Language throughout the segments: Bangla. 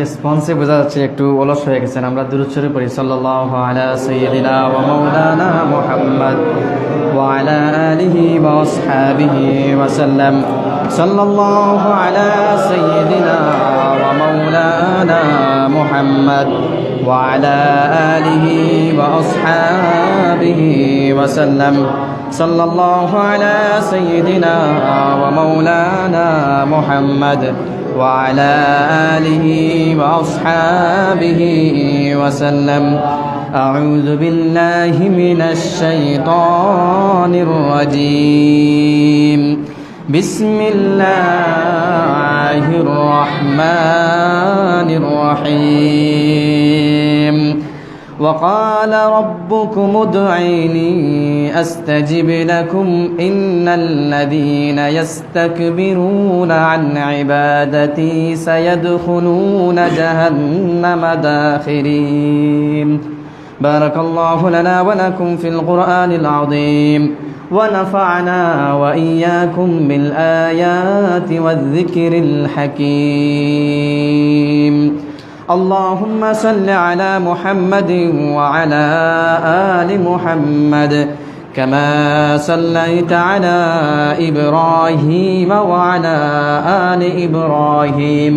রেসপন্সে বোঝা যাচ্ছে একটু অলস হয়ে গেছেন। আমরা দুরূদ শরীফ পড়ি সাল্লাল্লাহু আলা সাইয়্যিদিনা ওয়া মাওলানা মুহাম্মদ ওয়া আলা আলিহি ওয়া আসহাবিহি ওয়া সাল্লাম। সাল্লাল্লাহু আলা সাইয়্যিদিনা ওয়া মাওলানা মুহাম্মদ ওয়া আলা আলিহি ওয়া আসহাবিহি ওয়া সাল্লাম। সাল্লাল্লাহু আলা সাইয়্যিদিনা ওয়া মাওলানা মুহাম্মদ وعلى آله وأصحابه وسلم. أعوذ بالله من الشيطان الرجيم. بسم الله الرحمن الرحيم. وقال ربكم ادعوني أستجب لكم إن الذين يستكبرون عن عبادتي سيدخلون جهنم داخرين. بارك الله لنا ولكم في القرآن العظيم ونفعنا وإياكم بالآيات والذكر الحكيم. اللهم صل على محمد وعلى آل محمد كما صليت على إبراهيم وعلى آل إبراهيم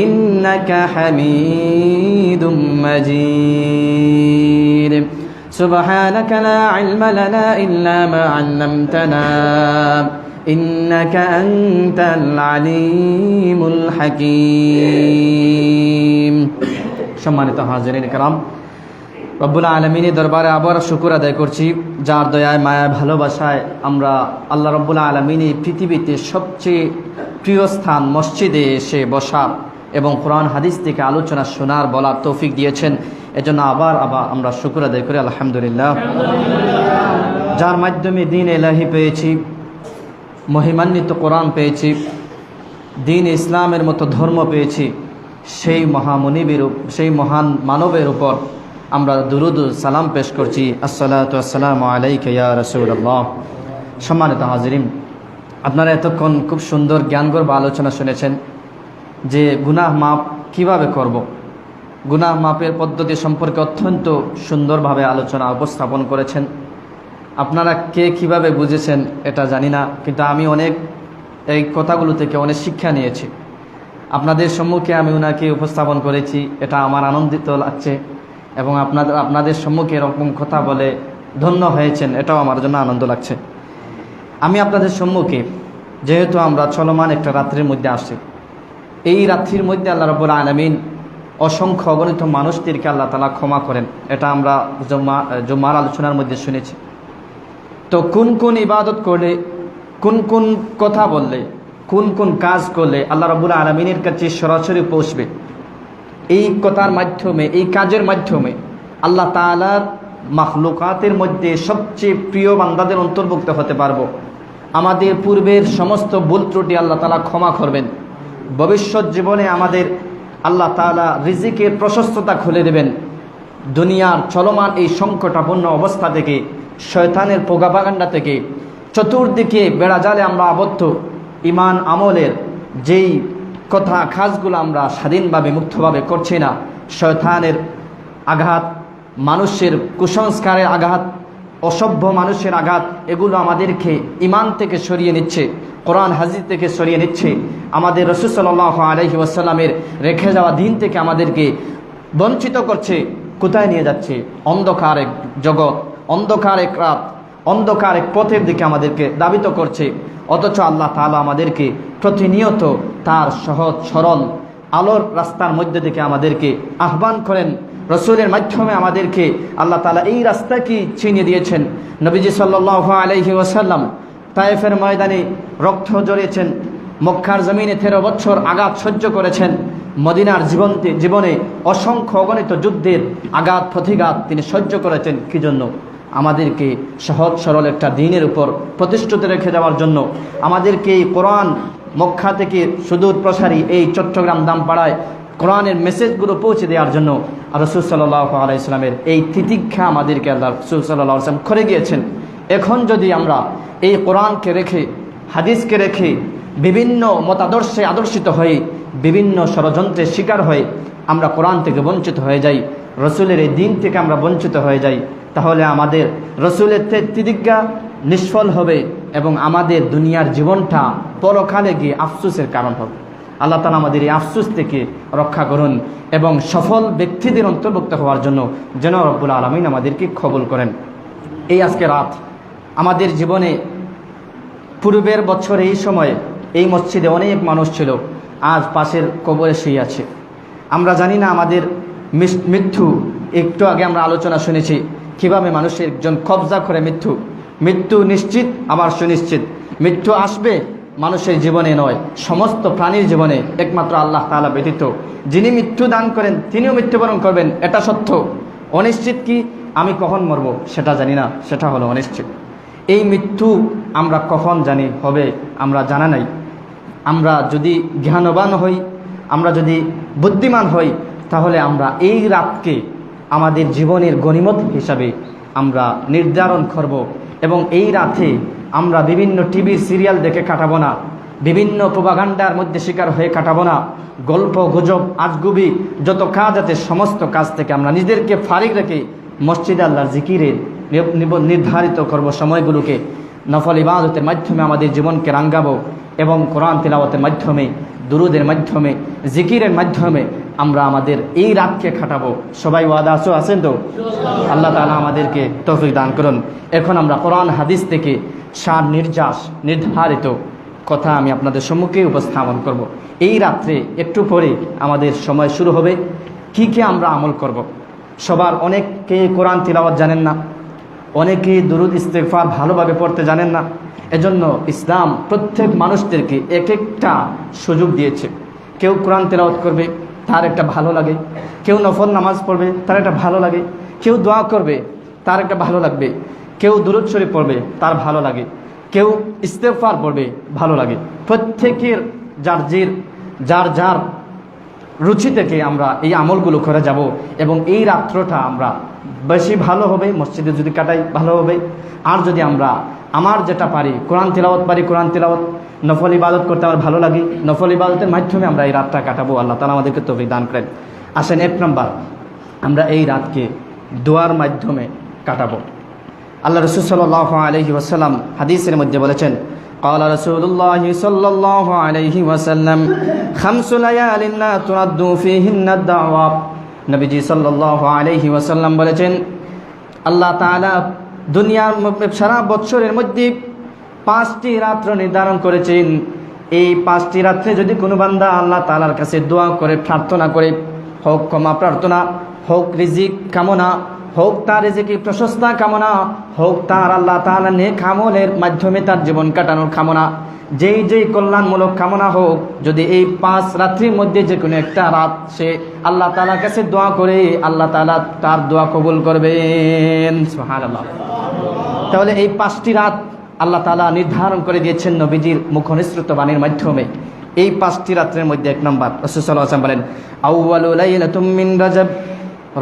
إنك حميد مجيد. سبحانك لا علم لنا إلا ما علمتنا إنك أنت العليم الحكيم. সম্মানিত হাজিরিন کرام, রব্বুল আলামিনের দরবারে আবার শুকর আদায় করছি, যার দয়ায় মায়ায় ভালোবাসায় আমরা আল্লাহ রব্বুল আলামিনের পৃথিবীতে সবচেয়ে প্রিয় স্থান মসজিদে এসে বসার এবং কোরআন হাদিস থেকে আলোচনা শোনার বলার তৌফিক দিয়েছেন। এজন্য আবার আমরা শুকর আদায় করি আলহামদুলিল্লাহ। যার মাধ্যমে দ্বীন ইলাহি পেয়েছি, মহিমান্বিত কোরআন পেয়েছি, দ্বীন ইসলামের মতো ধর্ম পেয়েছি, সেই সেই মহান মানবের উপর আমরা দুরুদ সালাম পেশ করছি। আসসালাতু আসসালামু আলাইকা ইয়া রাসূলুল্লাহ। সম্মানিত হাজিরিন, আপনারা এতক্ষণ খুব সুন্দর জ্ঞানগর্ভ আলোচনা শুনেছেন যে গুনাহ মাপ কিভাবে করব। গুনাহ মাপের পদ্ধতি সম্পর্কে অত্যন্ত সুন্দরভাবে আলোচনা উপস্থাপন করেছেন। আপনারা কে কিভাবে বুঝেছেন এটা জানি না, কিন্তু আমি এই কথাগুলো থেকে অনেক শিক্ষা নিয়েছি। আপনাদের সম্মুখে আমি ওনাকে উপস্থাপন করেছি, এটা আমার আনন্দিত লাগছে, এবং আপনাদের সম্মুখে এরকম কথা বলে ধন্য হয়েছেন, এটাও আমার জন্য আনন্দ লাগছে। আমি আপনাদের সম্মুখে, যেহেতু আমরা চলমান একটা রাত্রির মধ্যে আসছি, এই রাত্রির মধ্যে আল্লাহ রাব্বুল আলামিন অসংখ্য অগণিত মানুষদেরকে আল্লাহ তাআলা ক্ষমা করেন, এটা আমরা জুমার আলোচনার মধ্যে শুনেছি। তো কোন কোন ইবাদত করলে, কোন কোন কথা বললে, কোন কোন কাজ করলে আল্লাহ রাব্বুল আলামিনের কাছে সরাসরি পৌঁছবে, এই কথার মাধ্যমে, এই কাজের মাধ্যমে আল্লাহ তাআলার মাখলুকাতের মধ্যে সবচেয়ে প্রিয় বান্দাদের অন্তর্ভুক্ত হতে পারবো। আমাদের পূর্বের সমস্ত ভুল ত্রুটি আল্লাহ তাআলা ক্ষমা করবেন। ভবিষ্যৎ জীবনে আমাদের আল্লাহ তাআলা রিজিকের প্রশস্ততা খুলে দেবেন। দুনিয়ার চলমান এই সংকটাপন্ন অবস্থা থেকে, শয়তানের প্রোপাগান্ডা থেকে, চতুর্দিকে বেড়াজালে আমরা আবদ্ধ, ইমান আমলের যেই কথা কাজগুলো আমরা স্বাধীনভাবে মুক্তভাবে করছি না, শয়তানের আঘাত, মানুষের কুসংস্কারের আঘাত, অসভ্য মানুষের আঘাত, এগুলো আমাদেরকে ইমান থেকে সরিয়ে নিচ্ছে, কোরআন হাদিস থেকে সরিয়ে নিচ্ছে, আমাদের রাসূল সাল্লাল্লাহু আলাইহি ওয়াসাল্লামের রেখে যাওয়া দিন থেকে আমাদেরকে বঞ্চিত করছে। কোথায় নিয়ে যাচ্ছে? অন্ধকার এক জগৎ, অন্ধকার এক রাত, অন্ধকার এক পথের দিকে আমাদেরকে ধাবিত করছে। অথচ আল্লাহ তাআলা আমাদেরকে প্রতিনিয়ত তার সহজ সরল আলোর রাস্তার মধ্যে থেকে আমাদেরকে আহ্বান করেন। রসুলের মাধ্যমে আমাদেরকে আল্লাহ তাআলা এই রাস্তাকে চিনিয়ে দিয়েছেন। নবীজি সাল্লাল্লাহু আলাইহি ওয়াসাল্লাম তায়েফের ময়দানে রক্ত ঝরিয়েছেন, মক্কার জমিনে 13 বছর আঘাত সহ্য করেছেন, মদিনার জীবনে অসংখ্য অগণিত যুদ্ধের আঘাত প্রতিঘাত তিনি সহ্য করেছেন। কি জন্য? আমাদেরকে সহজ সরল একটা দ্বীনের উপর প্রতিষ্ঠিত রেখে যাওয়ার জন্য, আমাদেরকে এই কোরআন মক্কা থেকে সুদূর প্রসারী এই চট্টগ্রাম দামপাড়ায় কোরআনের মেসেজগুলো পৌঁছে দেওয়ার জন্য রাসূল সাল্লাল্লাহু আলাইহি ওয়াসাল্লামের এই তিতিক্ষা আমাদেরকে আল্লাহ রাসূল সাল্লাল্লাহু আলাইহি ওয়াসাল্লাম করে গিয়েছেন। এখন যদি আমরা এই কোরআনকে রেখে, হাদিসকে রেখে বিভিন্ন মতাদর্শে আদর্শিত হয়ে বিভিন্ন ষড়যন্ত্রের শিকার হয়ে আমরা কোরআন থেকে বঞ্চিত হয়ে যাই, রসুলের এই দিন থেকে আমরা বঞ্চিত হয়ে যাই, তাহলে আমাদের রসুলের প্রতিজ্ঞা নিষ্ফল হবে এবং আমাদের দুনিয়ার জীবনটা পরকালে গিয়ে আফসোসের কারণ হবে। আল্লাহ তাআলা আমাদের এই আফসোস থেকে রক্ষা করুন এবং সফল ব্যক্তিদের অন্তর্ভুক্ত হওয়ার জন্য যেন রব্বুল আলামিন আমাদেরকে কবুল করেন। এই আজকে রাত আমাদের জীবনে, পূর্বের বছরে এই সময়ে এই মসজিদে অনেক মানুষ ছিল, আজ পাশের কবরে শুয়ে আছে। আমরা জানি না আমাদের মৃত্যু, একটু আগে আমরা আলোচনা শুনেছি কীভাবে মানুষের একজন কবজা করে মৃত্যু নিশ্চিত আবার সুনিশ্চিত। মৃত্যু আসবে মানুষের জীবনে নয়, সমস্ত প্রাণীর জীবনে, একমাত্র আল্লাহ তাআলা ব্যতীত। যিনি মৃত্যু দান করেন তিনিও মৃত্যুবরণ করবেন, এটা সত্য। অনিশ্চিত কি আমি কখন মরব সেটা জানি না, সেটা হলো অনিশ্চিত। এই মৃত্যু আমরা কখন জানি হবে আমরা জানা নাই। আমরা যদি জ্ঞানবান হই, আমরা যদি বুদ্ধিমান হই, তাহলে আমরা এই রাতকে আমাদের জীবনের গনিমত হিসাবে আমরা নির্ধারণ করব এবং এই রাতে আমরা বিভিন্ন টিভির সিরিয়াল দেখে কাটাবো না, বিভিন্ন প্রোপাগান্ডার মধ্যে শিকার হয়ে কাটাবো না, গল্প গুজব আজগুবি যত কাজ আছে সমস্ত কাজ থেকে আমরা নিজেদেরকে ফারিগ রেখে মসজিদে আল্লাহর জিকিরের নির্ধারিত করব সময়গুলোকে, নফল ইবাদতের মাধ্যমে আমাদের জীবনকে রাঙ্গাবো এবং কোরআন তিলাওয়াতের মাধ্যমে, দুরুদের মাধ্যমে, জিকিরের মাধ্যমে আমরা আমাদের এই রাতকে কাটাবো। সবাই ওয়াদা আছেন তো? আল্লাহ তাআলা আমাদেরকে তৌফিক দান করুন। এখন আমরা কোরআন হাদিস থেকে সার নির্ধারিত কথা আমি আপনাদের সম্মুখে উপস্থাপন করব। এই রাত্রে একটু পরে আমাদের সময় শুরু হবে। কি কি আমরা আমল করব। সবার অনেকে কোরআন তিলাওয়াত জানেন না, অনেকে দুরুদ ইস্তেগফার ভালোভাবে পড়তে জানেন না। এজন্য ইসলাম প্রত্যেক মানুষদেরকে এক একটা সুযোগ দিয়েছে। কেউ কোরআন তিলাওয়াত করবে, তার একটা ভালো লাগে। কেউ নফল নামাজ পড়বে, তার একটা ভালো লাগে। কেউ দোয়া করবে, তার একটা ভালো লাগবে। কেউ দুরুদ শরীফ পড়বে, তার ভালো লাগে। কেউ ইস্তেগফার পড়বে, ভালো লাগে। প্রত্যেকের যার যার রুচি থেকে আমরা এই আমলগুলো করে যাব এবং এই রাত্রটা আমরা বেশি ভালো হবে মসজিদে যদি কাটাই ভালো হবে। আর যদি আমরা আমার যেটা পারি কোরআন তিলাওয়াত পারি, কোরআন তিলাওয়াত, নফল ইবাদত করতে আমার ভালো লাগে, নফল ইবাদতের মাধ্যমে আমরা এই রাতটা কাটাবো। আল্লাহ তাআলা আমাদেরকে তৌফিক দান করেন। আসেন, এক নম্বর আমরা এই রাতকে দোয়ার মাধ্যমে কাটাবো। আল্লাহ রাসূল সাল্লাল্লাহু আলাইহি ওয়াসাল্লাম হাদিসের মধ্যে বলেছেন, قال رسول الله صلى الله عليه وسلم خمس ليال لا ترد فيهن الدعوة। নবীজি সাল্লাল্লাহু আলাইহি ওয়াসাল্লাম বলেছেন, আল্লাহ তাআলা দুনিয়ার সারা বছরের মধ্যে 5টি রাত্র নির্ধারণ করেছেন। এই 5টি রাত্রে যদি কোনো বান্দা আল্লাহ তাআলার কাছে দোয়া করে, প্রার্থনা করে, হোক ক্ষমা প্রার্থনা, হোক রিজিক কামনা, হোক তার রিজিকের প্রশস্তা কামনা, হোক তার আল্লাহ তাআলা নেক আমলের মাধ্যমে তার জীবন কাটানোর কামনা, যেই কল্যাণমূলক কামনা হোক, যদি এই 5 রাত্রির মধ্যে যে কোনো একটা রাত সে আল্লাহ তাআলার কাছে দোয়া করে, আল্লাহ তাআলা তার দোয়া কবুল করবেন। সুবহানাল্লাহ। তাহলে এই 5টি রাত আল্লাহ তাআলা নির্ধারণ করে দিয়েছেন নবীজির মুখনিসৃত বাণীর মাধ্যমে। এই 5টি রাত্রের মধ্যে এক নম্বর রাসূল সাল্লাল্লাহু আলাইহি ওয়াসাল্লাম বলেন, আউয়ালু লাইলাতুম মিন রাজব,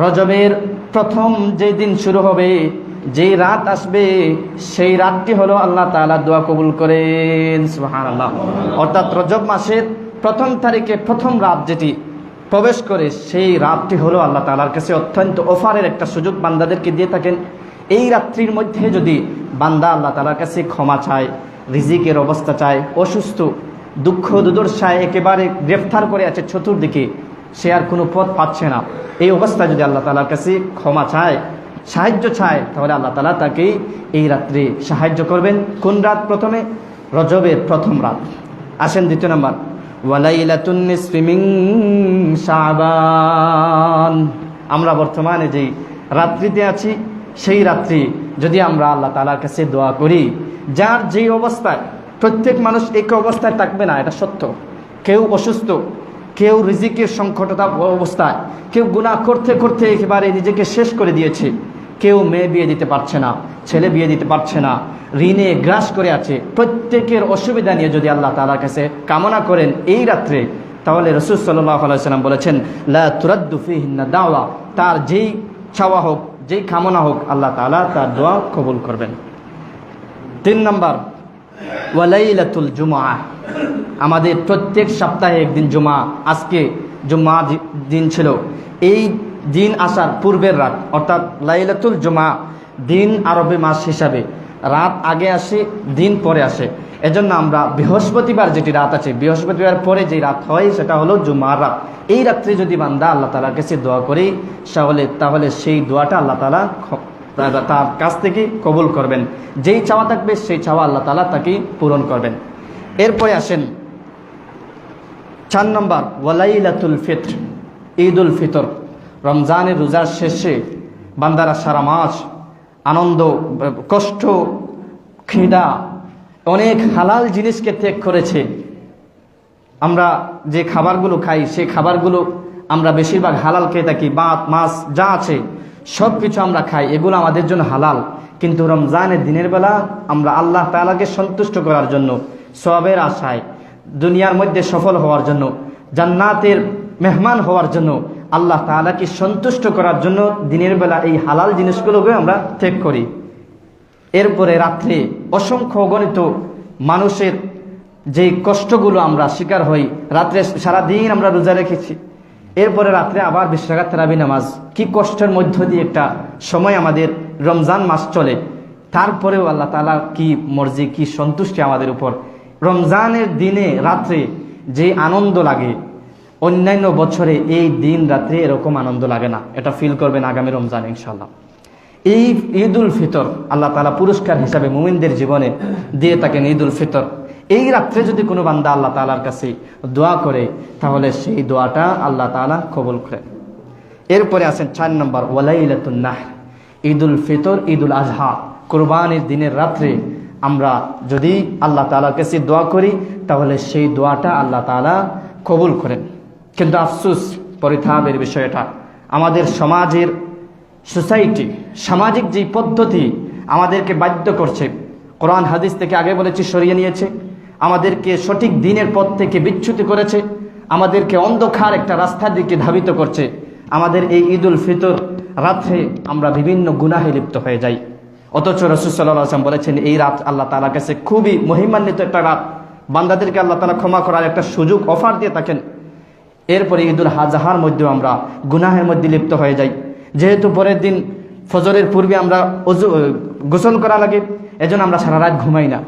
রজবের প্রথম যেই দিন শুরু হবে, যেই রাত আসবে, সেই রাতটি হলো আল্লাহ তাআলা দোয়া কবুল করেন। সুবহানাল্লাহ। অর্থাৎ রজব মাসের 1 তারিখে প্রথম রাত যেটি প্রবেশ করে, সেই রাতটি হলো আল্লাহ তাআলার কাছে অত্যন্ত অফারের একটা সুযোগ বান্দাদেরকে দিয়ে থাকেন। এই রাত্রির মধ্যে যদি বান্দা আল্লাহ তাআলার কাছে ক্ষমা চায়, রিজিকের অবস্থা চায়, অসুস্থ, দুঃখ দুর্দশায় একেবারে গ্রেফতার করে আছে চতুর্দিকে, সে আর কোনো পথ পাচ্ছে না, এই অবস্থায় যদি আল্লাহ তাআলার কাছে ক্ষমা চায়, সাহায্য চায়, তাহলে আল্লাহ তাআলা তাকে এই রাত্রে সাহায্য করবেন। কোন রাত? প্রথমে রজবের প্রথম রাত। আসেন দ্বিতীয় নম্বর, ওয়ালাইলাতুন নিসফি মিন শাবান। আমরা বর্তমানে যেই রাত্রিতে আছি, সেই রাত্রি যদি আমরা আল্লাহ তাআলার কাছে দোয়া করি, যার যেই অবস্থায়, প্রত্যেক মানুষ এক অবস্থায় থাকবে না, এটা সত্য। কেউ অসুস্থ, কেউ রিজিকের সংকটতা অবস্থায়, কেউ গুনাহ করতে করতে একেবারে নিজেকে শেষ করে দিয়েছে, কেউ মেয়ে বিয়ে দিতে পারছে না, ছেলে বিয়ে দিতে পারছে না, ঋণে গ্রাস করে আছে। প্রত্যেকের অসুবিধা নিয়ে যদি আল্লাহ তাআলার কাছে কামনা করেন এই রাত্রে, তাহলে রাসূল সাল্লাল্লাহু আলাইহি ওয়াসাল্লাম বলেছেন, লা তুরাদ্দু ফিহিন্না দাওয়া, তার যেই চাওয়া হোক, যেই কামনা হোক, আল্লাহ তাআলা তার দোয়া কবুল করবেন। 3 নম্বর, ওয়া লাইলাতুল জুমআ, আমাদের প্রত্যেক সপ্তাহে একদিন জুমা। আজকে জুমা দিন ছিল। এই দিন আসার পূর্বের রাত অর্থাৎ লাইলাতুল জুমা, দিন আরবি মাস হিসাবে রাত আগে আসে, দিন পরে আসে। এজন্য আমরা বৃহস্পতিবার যেটি রাত আছে, বৃহস্পতিবার পরে যে রাত হয় সেটা হলো জুমার রাত। এই রাত্রে যদি বান্দা আল্লাহ তাআলার কাছে দোয়া করি তাহলে সেই দোয়াটা আল্লাহ তাআলা তার কাছ থেকে কবুল করবেন। যেই চাওয়া থাকবে সেই চাওয়া আল্লাহ তাআলা তাকে পূরণ করবেন। এরপরে আসেন 4 নম্বর, ওয়ালাইলাতুল ফিতর, ঈদুল ফিতর। রমজানের রোজার শেষে বান্দারা সারা মাস আনন্দ, কষ্ট, খিদা, অনেক হালাল জিনিসকে ত্যাগ করেছে। আমরা যে খাবারগুলো খাই সেই খাবারগুলো আমরা বেশিরভাগ হালাল খেয়ে থাকি। ভাত, মাছ যা আছে সব কিছু আমরা খাই, এগুলো আমাদের জন্য হালাল। কিন্তু রমজানের দিনের বেলা আমরা আল্লাহ তাআলাকে সন্তুষ্ট করার জন্য, সওয়াবের আশায়, দুনিয়ার মধ্যে সফল হওয়ার জন্য, জান্নাতের মেহমান হওয়ার জন্য, আল্লাহ তাআলাকে সন্তুষ্ট করার জন্য দিনের বেলা এই হালাল জিনিসগুলোকে আমরা ত্যাগ করি। এরপরে রাত্রে অসংখ্য অগণিত মানুষের যে কষ্টগুলো আমরা শিকার হই, রাত্রে সারাদিন আমরা রোজা রেখেছি, এরপরে রাত্রে আবার 20 রাকাত তারাবি নামাজ। কি কষ্টের মধ্য দিয়ে একটা সময় আমাদের রমজান মাস চলে, তারপরেও আল্লাহ তাআলা কি মর্জি, কি সন্তুষ্টি আমাদের উপর। রমজানের দিনে রাত্রে যে আনন্দ লাগে, অন্যান্য বছরে এই দিন রাত্রে এরকম আনন্দ লাগে না। এটা ফিল করবেন আগামী রমজান ইনশাআল্লাহ। এই ঈদুল ফিতর আল্লাহ তাআলা পুরস্কার হিসাবে মুমিনদের জীবনে দিয়ে থাকেন ঈদুল ফিতর। এই রাত্রে যদি কোনো বান্দা আল্লাহ তাআলার কাছে দোয়া করে তাহলে সেই দোয়াটা আল্লাহ তাআলা কবুল করেন। এরপরে আছেন 4 নম্বর, ওয়ালাইলাতুন নাহর, ঈদুল ফিতর, ঈদুল আজহা, কুরবানির দিনের রাত্রে আমরা যদি আল্লাহ তাআলার কাছে দোয়া করি তাহলে সেই দোয়াটা আল্লাহ তাআলা কবুল করেন। কিন্তু আফসোস, পরিতাপের বিষয় এটা, আমাদের সমাজের সোসাইটি, সামাজিক যে পদ্ধতি আমাদেরকে বাধ্য করছে, কোরআন হাদিস থেকে আগে বলেছি সরিয়ে নিয়েছে, আমাদেরকে সঠিক দিনের পথ থেকে বিচ্যুত করেছে, আমাদেরকে অন্ধকার একটা রাস্তার দিকে ধাবিত করছে। আমাদের এই ঈদুল ফিতর রাত্রে আমরা বিভিন্ন গুনাহে লিপ্ত হয়ে যাই। অথচ রাসূল সাল্লাল্লাহু আলাইহি ওয়াসাল্লাম বলেছেন এই রাত আল্লাহ তাআলার কাছে খুবই মহিমান্বিত একটা রাত, বান্দাদেরকে আল্লাহ তাআলা ক্ষমা করার একটা সুযোগ অফার দিয়ে থাকেন। এরপরে ঈদুল আজহার মধ্যেও আমরা গুনাহের মধ্যে লিপ্ত হয়ে যাই। যেহেতু পরের দিন ফজরের পূর্বে আমরা গোসল করা লাগে, এজন্য আমরা সারা রাত ঘুমাই না।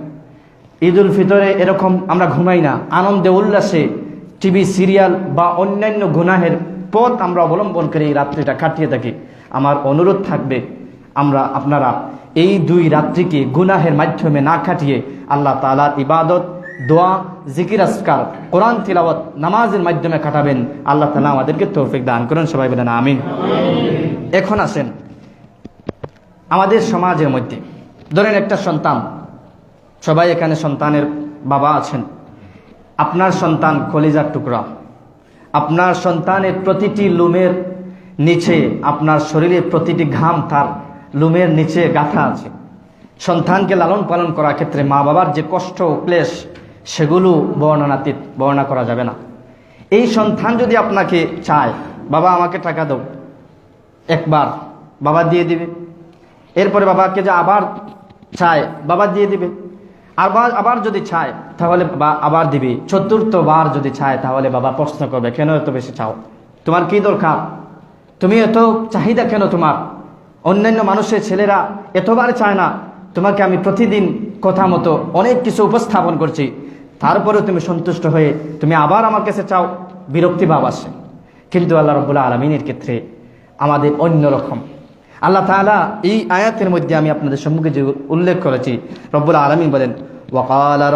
ঈদুল ফিতরে এরকম আমরা ঘুমাই না, আনন্দে উল্লাসে টিভি সিরিয়াল বা অন্যান্য গুনাহের পথ আমরা অবলম্বন করে এই রাত্রিটা কাটিয়ে থাকি। আমার অনুরোধ থাকবে আপনারা এই 2 রাত্রিকে গুনাহের মাধ্যমে না কাটিয়ে আল্লাহ তাআলার ইবাদত, দোয়া, জিকির আজকার, কোরআন তিলাওয়াত, নামাজের মাধ্যমে কাটাবেন। আল্লাহ তাআলা আমাদেরকে তৌফিক দান করেন। সবাই বলেন আমিন। এখন আসেন আমাদের সমাজের মধ্যে, ধরেন একটা সন্তান, সবাই এখানে সন্তানের বাবা আছেন, আপনার সন্তান কলিজার টুকরা, আপনার সন্তানের প্রতিটি লুমের নিচে, আপনার শরীরের প্রতিটি ঘাম তার লুমের নিচে গাঁথা আছে। সন্তানকে লালন পালন করার ক্ষেত্রে মা বাবার যে কষ্ট ক্লেশ সেগুলো বর্ণনা করা যাবে না। এই সন্তান যদি আপনাকে চায়, বাবা আমাকে টাকা দাও, একবার বাবা দিয়ে দিবে। এরপরে বাবাকে যে আবার চায়, বাবা দিয়ে দিবে। আবার যদি চায় তাহলে বাবা আবার দিবে। ৪র্থ বার যদি চায় তাহলে বাবা প্রশ্ন করবে, কেন এত বেশি চাও, তোমার কি দরকার, তুমি এত চাহিদা কেন তোমার, অন্যান্য মানুষের ছেলেরা এতবার চায় না, তোমাকে আমি প্রতিদিন কথা মতো অনেক কিছু উপস্থাপন করছি, তারপরেও তুমি সন্তুষ্ট হয়ে তুমি আবার আমার কাছে চাও, বিরক্তি ভাব আসে। কিন্তু আল্লাহ রাব্বুল আলামিনের ক্ষেত্রে আমাদের অন্যরকম। আল্লাহ তাআলা এই আয়াতের মধ্যে আমি আপনাদের সম্মুখে যে উল্লেখ করেছি, রব্বুল আলামিন বলেন ওয়াকালা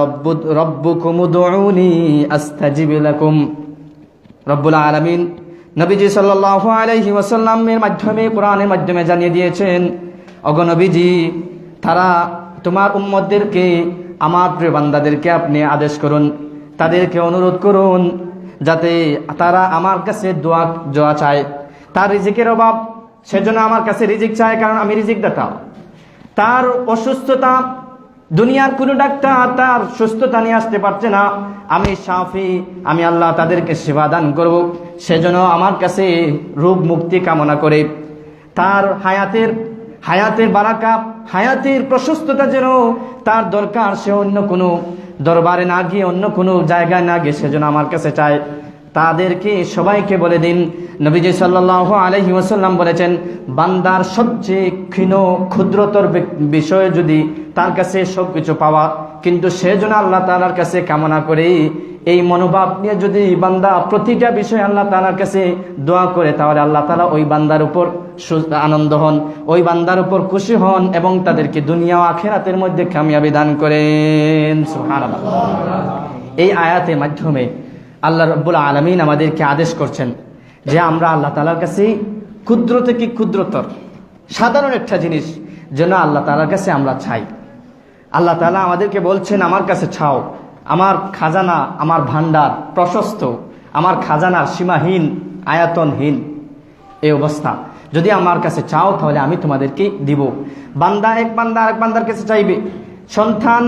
রব্বুকুম উদউনি আস্তাজিব লাকুম। রব্বুল আলামিন নবীজি সাল্লাল্লাহু আলাইহি ওয়াসাল্লামের মাধ্যমে, কোরআনের মাধ্যমে জানিয়ে দিয়েছেন, ওগো নবীজি, তারা তোমার উম্মতদেরকে, আমার প্রিয় বান্দাদেরকে আপনি আদেশ করুন, তাদেরকে অনুরোধ করুন যাতে তারা আমার কাছে দোয়া চায়। তার রিজিকের অভাব, সেজন্য আমার কাছে রিজিক চায়, কারণ আমি রিজিক দাতা। তার অসুস্থতা, দুনিয়ার কোনো ডাক্তার তার সুস্থতা নিয়ে আসতে পারছে না, আমি শাফি, আমি আল্লাহ তাদেরকে সেবা দান করব, সেজন্য আমার কাছে রোগ মুক্তি কামনা করে। তার হায়াতের বারাকা, হায়াতের প্রশস্ততা যেন তার দরকার, সে অন্য কোনো দরবারে না গিয়ে, অন্য কোনো জায়গায় না গিয়ে সেজন্য আমার কাছে চায়। তাদেরকে সবাইকে বলে দিন, নবীজি সাল্লাল্লাহু আলাইহি ওয়াসাল্লাম বলেছেন, বান্দার সবচেয়ে ক্ষুদ্রতর বিষয় যদি তার কাছে সবকিছু পাওয়া, কিন্তু সে যেন আল্লাহ তাআলার কাছে কামনা করে, এই মনোভাব নিয়ে যদি বান্দা প্রতিটা বিষয় আল্লাহ তাআলার কাছে দোয়া করে, তাহলে আল্লাহ তাআলা ওই বান্দার উপর আনন্দ হন, ওই বান্দার উপর খুশি হন এবং তাদেরকে দুনিয়া ও আখিরাতের মধ্যে কামিয়াবি দান করেন। সুবহানাল্লাহ। এই আয়াতের মাধ্যমে আল্লাহ রাব্বুল আলামিন আমাদেরকে আদেশ করছেন যে আমরা আল্লাহ তাআলার কাছে ক্ষুদ্র থেকে ক্ষুদ্রতর সাধারণ একটা জিনিস যেন আল্লাহ তাআলার কাছে আমরা চাই। আল্লাহ তাআলা আমাদেরকে বলছেন, আমার কাছে চাও। আমার খাজানা, আমার ভান্ডার প্রশস্ত, আমার খাজানার সীমাহীন, আয়তনহীন এই অবস্থা। যদি আমার কাছে চাও তাহলে আমি তোমাদেরকে দিব। বান্দা এক বান্দা আরেক বান্দার কাছে চাইবে, সন্তান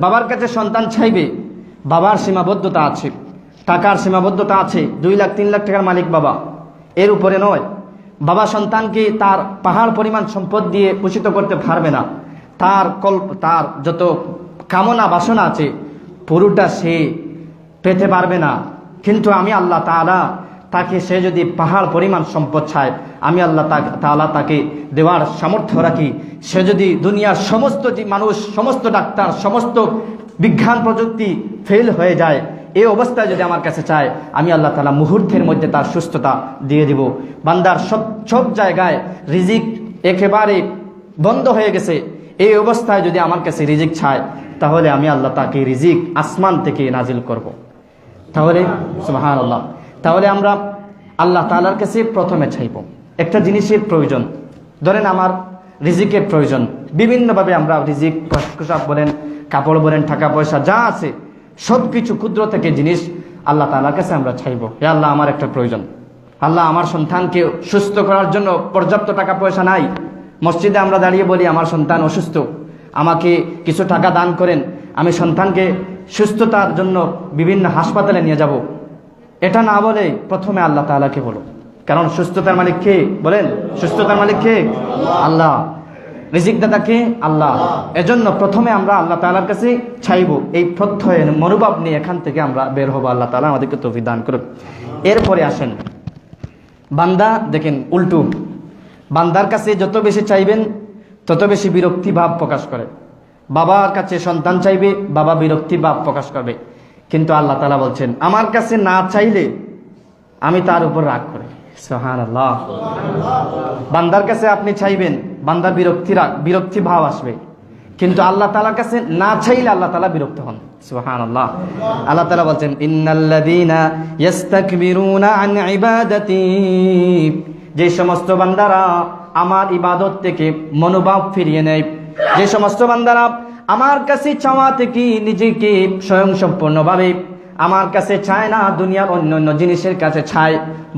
বাবার কাছে সন্তান চাইবে, বাবার সীমাবদ্ধতা আছে, টাকার সীমাবদ্ধতা আছে, 2 লাখ 3 লাখ টাকার মালিক বাবা, এর উপরে নয়। বাবা সন্তানকে তার পাহাড় পরিমাণ সম্পদ দিয়ে পোষিত করতে পারবে না, তার যত কামনা বাসনা আছে পুরোটা সে পেতে পারবে না। কিন্তু আমি আল্লাহ তাআলা তাকে, সে যদি পাহাড় পরিমাণ সম্পদ চায়, আমি আল্লাহ তাআলা তাকে দেওয়ার সামর্থ্য রাখি। সে যদি দুনিয়ার সমস্ত মানুষ, সমস্ত ডাক্তার, সমস্ত বিজ্ঞান প্রযুক্তি ফেল হয়ে যায়, এই অবস্থায় যদি আমার কাছে চায়, আমি আল্লাহ তাআলা মুহূর্তের মধ্যে তার সুস্থতা দিয়ে দিব। বান্দার সব জায়গায় রিজিক একেবারে বন্ধ হয়ে গেছে, এই অবস্থায় যদি আমার কাছে রিজিক চায়, তাহলে আমি আল্লাহ তাকে রিজিক আসমান থেকে নাজিল করব। তাহলে সুবহানাল্লাহ, তাহলে আমরা আল্লাহ তাআলার কাছে প্রথমে চাইব। একটা জিনিসের প্রয়োজন, ধরেন আমার রিজিকের প্রয়োজন, বিভিন্নভাবে আমরা রিজিক, পোশাক বলেন, কাপড় বলেন, টাকা পয়সা যা আছে সব কিছু ক্ষুদ্র থেকে জিনিস আল্লাহ তাআলার কাছে আমরা চাইব। হে আল্লাহ, আমার একটা প্রয়োজন। আল্লাহ, আমার সন্তানকে সুস্থ করার জন্য পর্যাপ্ত টাকা পয়সা নাই। মসজিদে আমরা দাঁড়িয়ে বলি, আমার সন্তান অসুস্থ, আমাকে কিছু টাকা দান করেন, আমি সন্তানকে সুস্থতার জন্য বিভিন্ন হাসপাতালে নিয়ে যাব। এটা না বলে প্রথমে আল্লাহ তাআলাকে বলো, কারণ সুস্থতার মালিক কে? বলেন, সুস্থতার মালিক কে? আল্লাহ। রিজিক দাতা কে? আল্লাহ। এজন্য প্রথমে আমরা আল্লাহ তাআলার কাছে চাইব। এই প্রত্যয়ের মনোভাব নিয়ে এখান থেকে আমরা বের হব। আল্লাহ তাআলা আমাদেরকে তৌফিক দান করুন। এরপরে আসেন, বান্দা দেখেন উল্টো, বান্দার কাছে যত বেশি চাইবেন তত বেশি বিরক্তি ভাব প্রকাশ করে। বাবার কাছে সন্তান চাইবে, বাবা বিরক্তি ভাব প্রকাশ করবে। কিন্তু আল্লাহ তাআলা বলছেন, আমার কাছে না চাইলে আমি তার উপর রাগ করি। সুবহানাল্লাহ। বান্দার কাছে আপনি চাইবেন, বান্দার বিরক্তি ভাব আসবে, কিন্তু আল্লাহ তাআলার কাছে না চাইলে আল্লাহ তাআলা বিরক্ত হন। সুবহানাল্লাহ। আল্লাহ তাআলা বলছেন, ইন্নাল্লাযীনা ইস্তাকবিরুনা আন ইবাদাতি, যে সমস্ত বান্দারা আমার ইবাদত থেকে মনোভাব ফিরিয়ে নেয়, যে সমস্ত বান্দারা আমার কাছে চাওয়া থেকে নিজেকে স্বয়ংসম্পূর্ণভাবে আমার কাছে চায় না, দুনিয়ার অন্য জিনিসের কাছে চায়,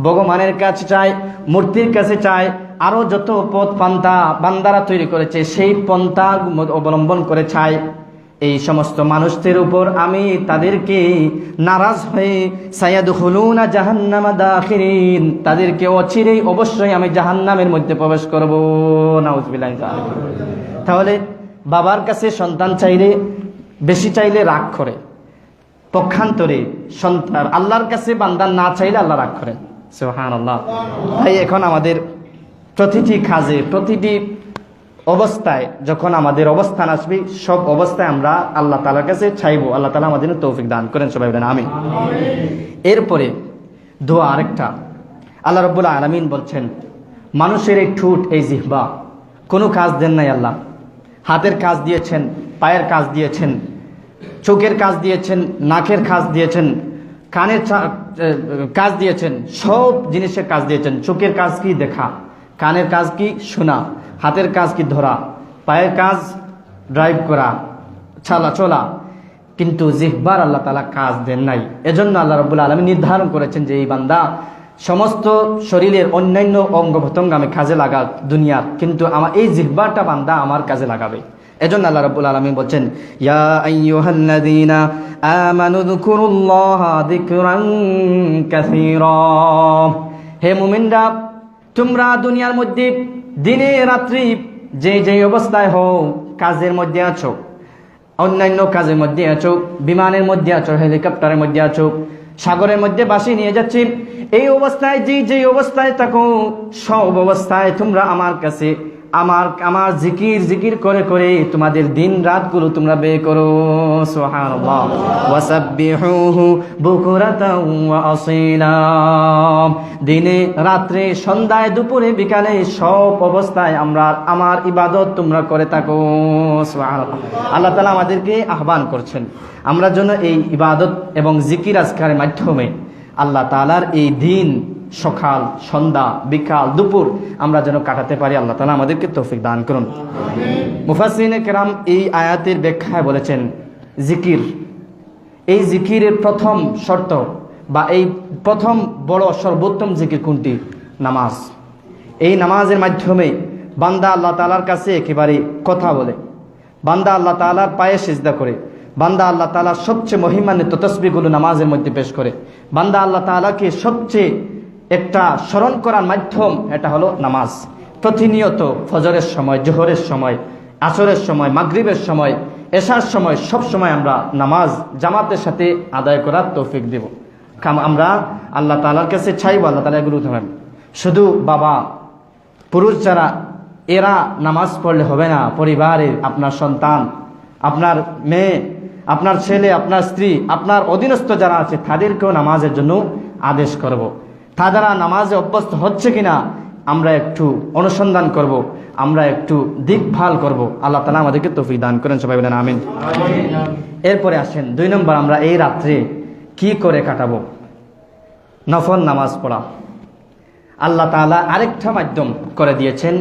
ভগবানের কাছে চায়, মূর্তির কাছে চায়, আরো যত পথ পান্থা বান্দারা তৈরি করেছে সেই পন্থা অবলম্বন করে চায়, এই সমস্ত মানুষদের উপর আমি তাদেরকে নারাজ হয়ে সায়াদখুলুনা জাহান্নামা দাখিরিন, তাদেরকে অচিরেই অবশ্যই আমি জাহান্নামের মধ্যে প্রবেশ করব। নাউযুবিল্লাহি। তাহলে বাবার কাছে সন্তান চাইলে, বেশি চাইলে রাগ করে, পক্ষান্তরে সন্তান আল্লাহর কাছে বান্দা না চাইলে আল্লাহ রাগ করেন। সুবহানাল্লাহ। তাই এখন আমাদের প্রতিটি কাজে, প্রতিটি অবস্থায় যখন আমাদের অবস্থান আসবে, সব অবস্থায় আমরা আল্লাহ তাআলার কাছে চাইবো। আল্লাহ তাআলা আমাদের তৌফিক দান করেন, সবাই বলেন আমিন। এরপরে দোয়া আরেকটা, আল্লাহ রাব্বুল আলামিন বলছেন, মানুষের এই ঠোঁট, এই জিহ্বা, কোনো কাজ দেন নাই আল্লাহ। হাতের কাজ দিয়েছেন, পায়ের কাজ দিয়েছেন, চোখের কাজ দিয়েছেন, নাকের কাজ দিয়েছেন, কানের কাজ দিয়েছেন, সব জিনিসের কাজ দিয়েছেন। চোখের কাজ কি? দেখা। কানের কাজ কি? শোনা। হাতের কাজ কি? ধরা। পায়ের কাজ ড্রাইভ করা, চলা। কিন্তু জিহ্বার আল্লাহ তাআলা কাজ দেন নাই। এজন্য আল্লাহ রাব্বুল আলামিন নির্ধারণ করেছেন যে এই বান্দা সমস্ত শরীরের অন্যান্য অঙ্গ প্রত্যঙ্গ আমি কাজে লাগা দুনিয়ার, কিন্তু আমার এই জিহ্বাটা বান্দা আমার কাজে লাগাবে। এজন্য আল্লাহ রাব্বুল আলামিন বলেন, ইয়া আইয়ুহাল্লাযীনা আমানু যকুরুল্লাহা যিকরান কাসীরা, হে মুমিনরা তোমরা দুনিয়ার মধ্যে দিনে রাত্রি যে অবস্থায় হও, কাজের মধ্যে আছো, অন্যান্য কাজের মধ্যে আছো, বিমানের মধ্যে আছো, হেলিকপ্টারের মধ্যে আছো, সাগরের মধ্যে বাসি নিয়ে যাচ্ছি, এই অবস্থায় যে অবস্থায় থাকো, সব অবস্থায় তোমরা আমার কাছে আমার জিকির করে করে তোমাদের দিন রাতগুলো তোমরা ব্যয় করো। সুবহানাল্লাহ। ওয়াসাব্বিহুহু বুকুরাতাও ওয়া আসীলা। দিনে রাত্রে সন্ধ্যায় দুপুরে বিকালে সব অবস্থায় আমার ইবাদত তোমরা করে থাকো। সুবহানাল্লাহ। আল্লাহ তাআলা আমাদেরকে আহ্বান করছেন আমরা যেন এই ইবাদত এবং জিকির আজকারের মাধ্যমে আল্লাহ তাআলার এই দিন সকাল সন্ধ্যা বিকাল দুপুর আমরা যেন কাটাতে পারি। আল্লাহ তাআলা আমাদেরকে তৌফিক দান করুন। মুফাসসিরিনে কেরাম এই আয়াতের ব্যাখ্যায় বলেছেন, জিকির, এই জিকিরের প্রথম শর্ত বা এই প্রথম বড় সর্বোত্তম জিকির কোনটি? নামাজ। এই নামাজের মাধ্যমে বান্দা আল্লাহ তাআলার কাছে একেবারে কথা বলে, বান্দা আল্লাহ তাআলার পায়ে সিজদা করে, বান্দা আল্লাহ তাআলার সবচেয়ে মহিমান্বিত তাসবিহগুলো নামাজের মধ্যে পেশ করে, বান্দা আল্লাহ তাআলাকে সবচেয়ে একটা স্মরণ করার মাধ্যম এটা হলো নামাজ। প্রতিনিয়ত ফজরের সময়, জোহরের সময়, আসরের সময়, মাগরিবের সময়, এশার সময়, সব সময় আমরা নামাজ জামাতের সাথে আদায় করার তৌফিক দেব। আমরা আল্লাহ তাআলার কাছে চাইব, আল্লাহ তাআলা এগুলো উঠাবেন। শুধু বাবা পুরুষ যারা, এরা নামাজ পড়লে হবে না, পরিবারের আপনার সন্তান, আপনার মেয়ে, আপনার ছেলে, আপনার স্ত্রী, আপনার অধীনস্থ যারা আছে তাদেরকেও নামাজের জন্য আদেশ করব। তারা নামাজে অভ্যস্ত হচ্ছে কিনা আমরা একটু অনুসন্ধান করব, আমরা একটু দেখভাল করব। আল্লাহ তাআলা আমাদেরকে তৌফিক দান করেন, সবাই বলেন আমিন। এরপরে আসেন 2 নম্বর, আমরা এই রাত্রে কি করে কাটাবো? নফল নামাজ পড়া। আল্লাহ তাআলা আরেকটা মাধ্যম করে দিয়েছেন